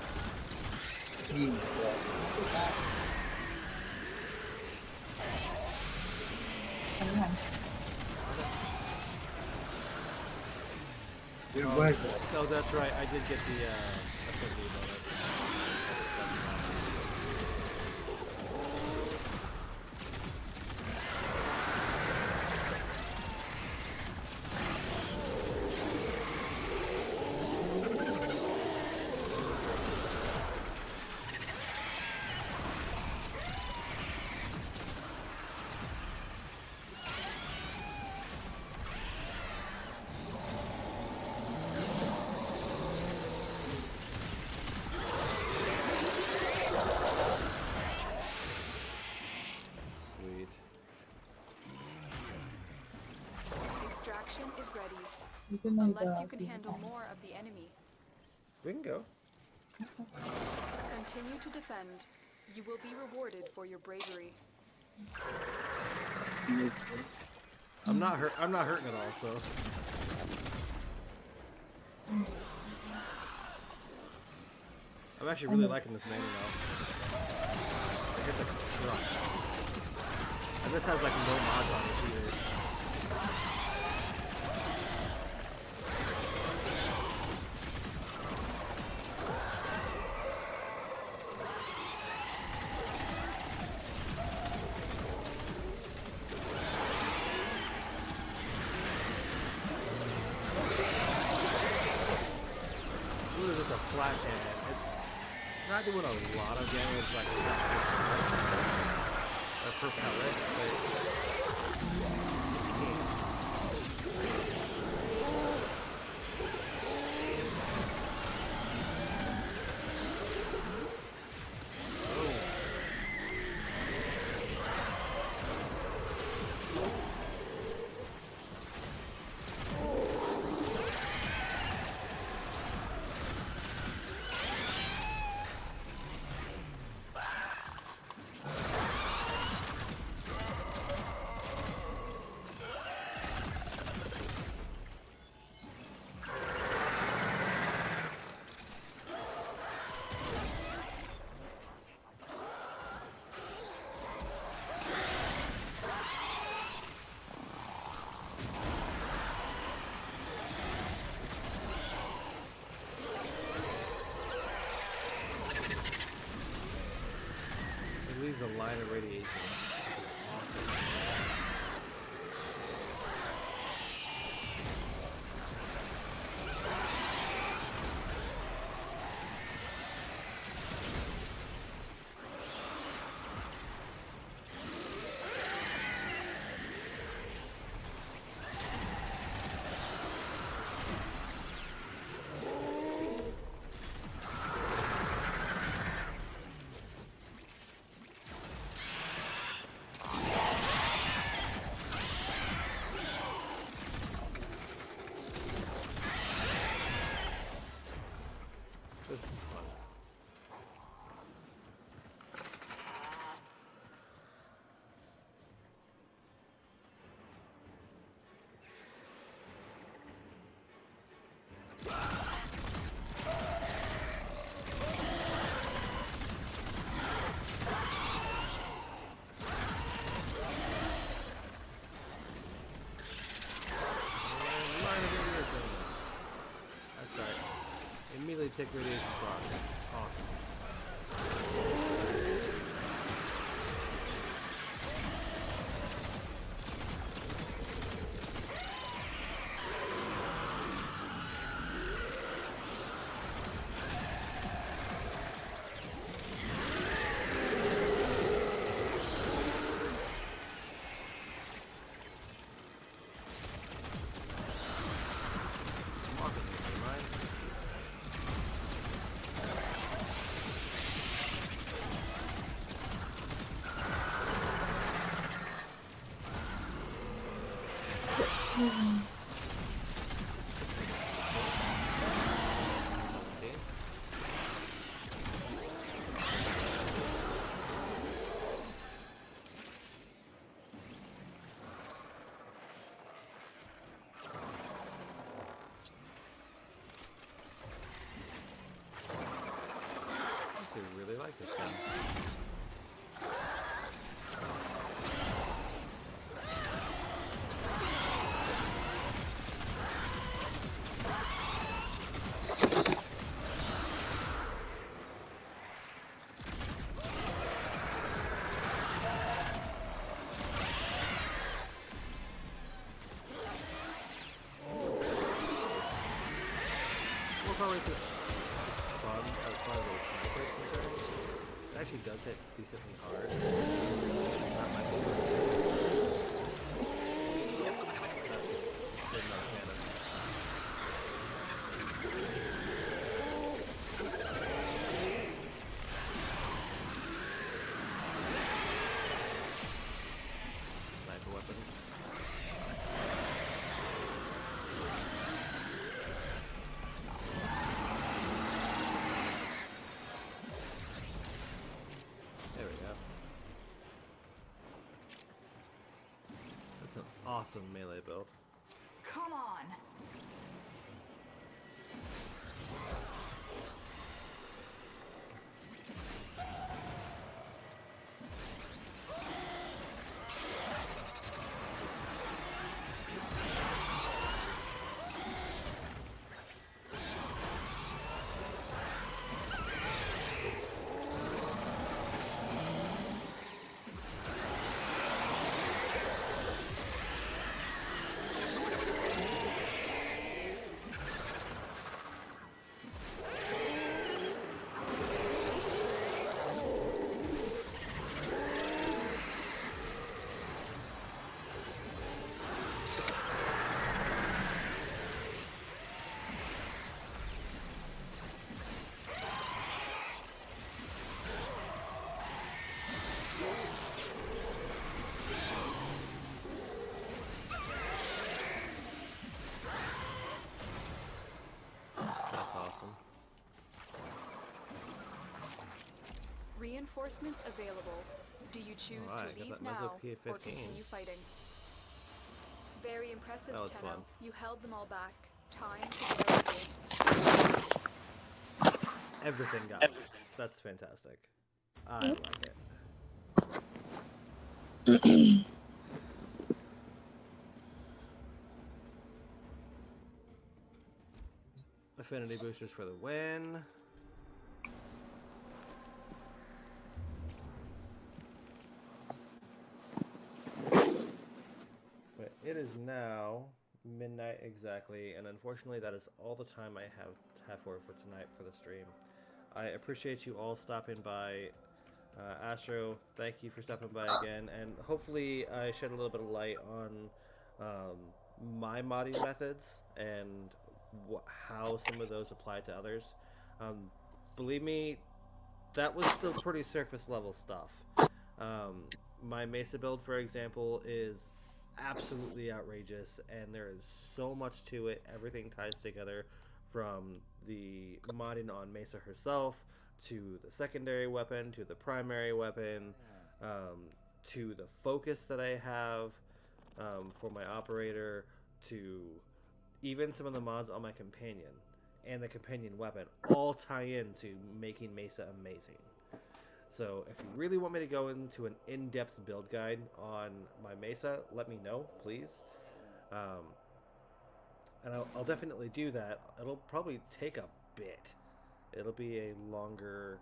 Oh, that's right. I did get the affinity bonus. Extraction is ready. can Unless you can handle more of the enemy. We can go. Continue to defend. You will be rewarded for your bravery. I'm not hurting at all, so. I'm actually really liking this menu now. It hits like a truck. And this has like no mods on it either. Flat hand. It's not doing a lot of damage like per pellet, a line of radiation. take radiation shots. Awesome. I really like this game. We'll probably just fun as far as the sniper is concerned. It actually does hit decently hard. Not my favorite. That's good enough cannon. Sniper weapon. There we go. That's an awesome melee build. Come on. That's awesome. Reinforcements available. Do you choose Alright, to got leave that now Meso or P15. continue fighting? Very impressive, That was Tenno. fun. You held them all back. Time to get over it. Everything got leaks. That's fantastic. I like it. Affinity boosters for the win. But it is now midnight exactly, and unfortunately that is all the time I have for tonight for the stream. I appreciate you all stopping by. Astro, thank you for stopping by again, and hopefully I shed a little bit of light on my modding methods and how some of those apply to others. Believe me, that was still pretty surface level stuff. My Mesa build, for example, is absolutely outrageous, and there is so much to it. Everything ties together, from the modding on Mesa herself, to the secondary weapon, to the primary weapon, to the focus that I have for my operator, to even some of the mods on my companion and the companion weapon, all tie into making Mesa amazing. So if you really want me to go into an in-depth build guide on my Mesa, let me know, please. And I'll definitely do that. It'll probably take a bit. It'll be a longer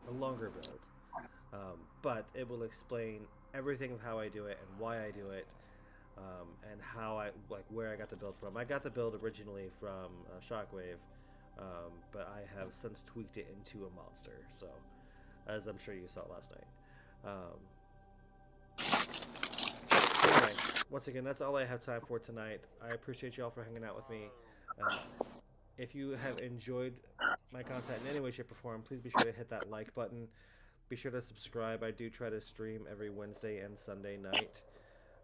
build, but it will explain everything of how I do it and why I do it, and how I where I got the build from. I got the build originally from Shockwave, but I have since tweaked it into a monster. So, as I'm sure you saw last night. Anyway, once again, that's all I have time for tonight. I appreciate you all for hanging out with me. If you have enjoyed my content in any way, shape, or form, please be sure to hit that like button. Be sure to subscribe. I do try to stream every Wednesday and Sunday night.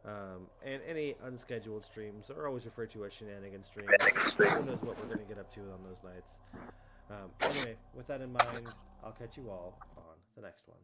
And any unscheduled streams are always referred to as shenanigan streams. Who knows what we're going to get up to on those nights. Anyway, with that in mind, I'll catch you all on the next one.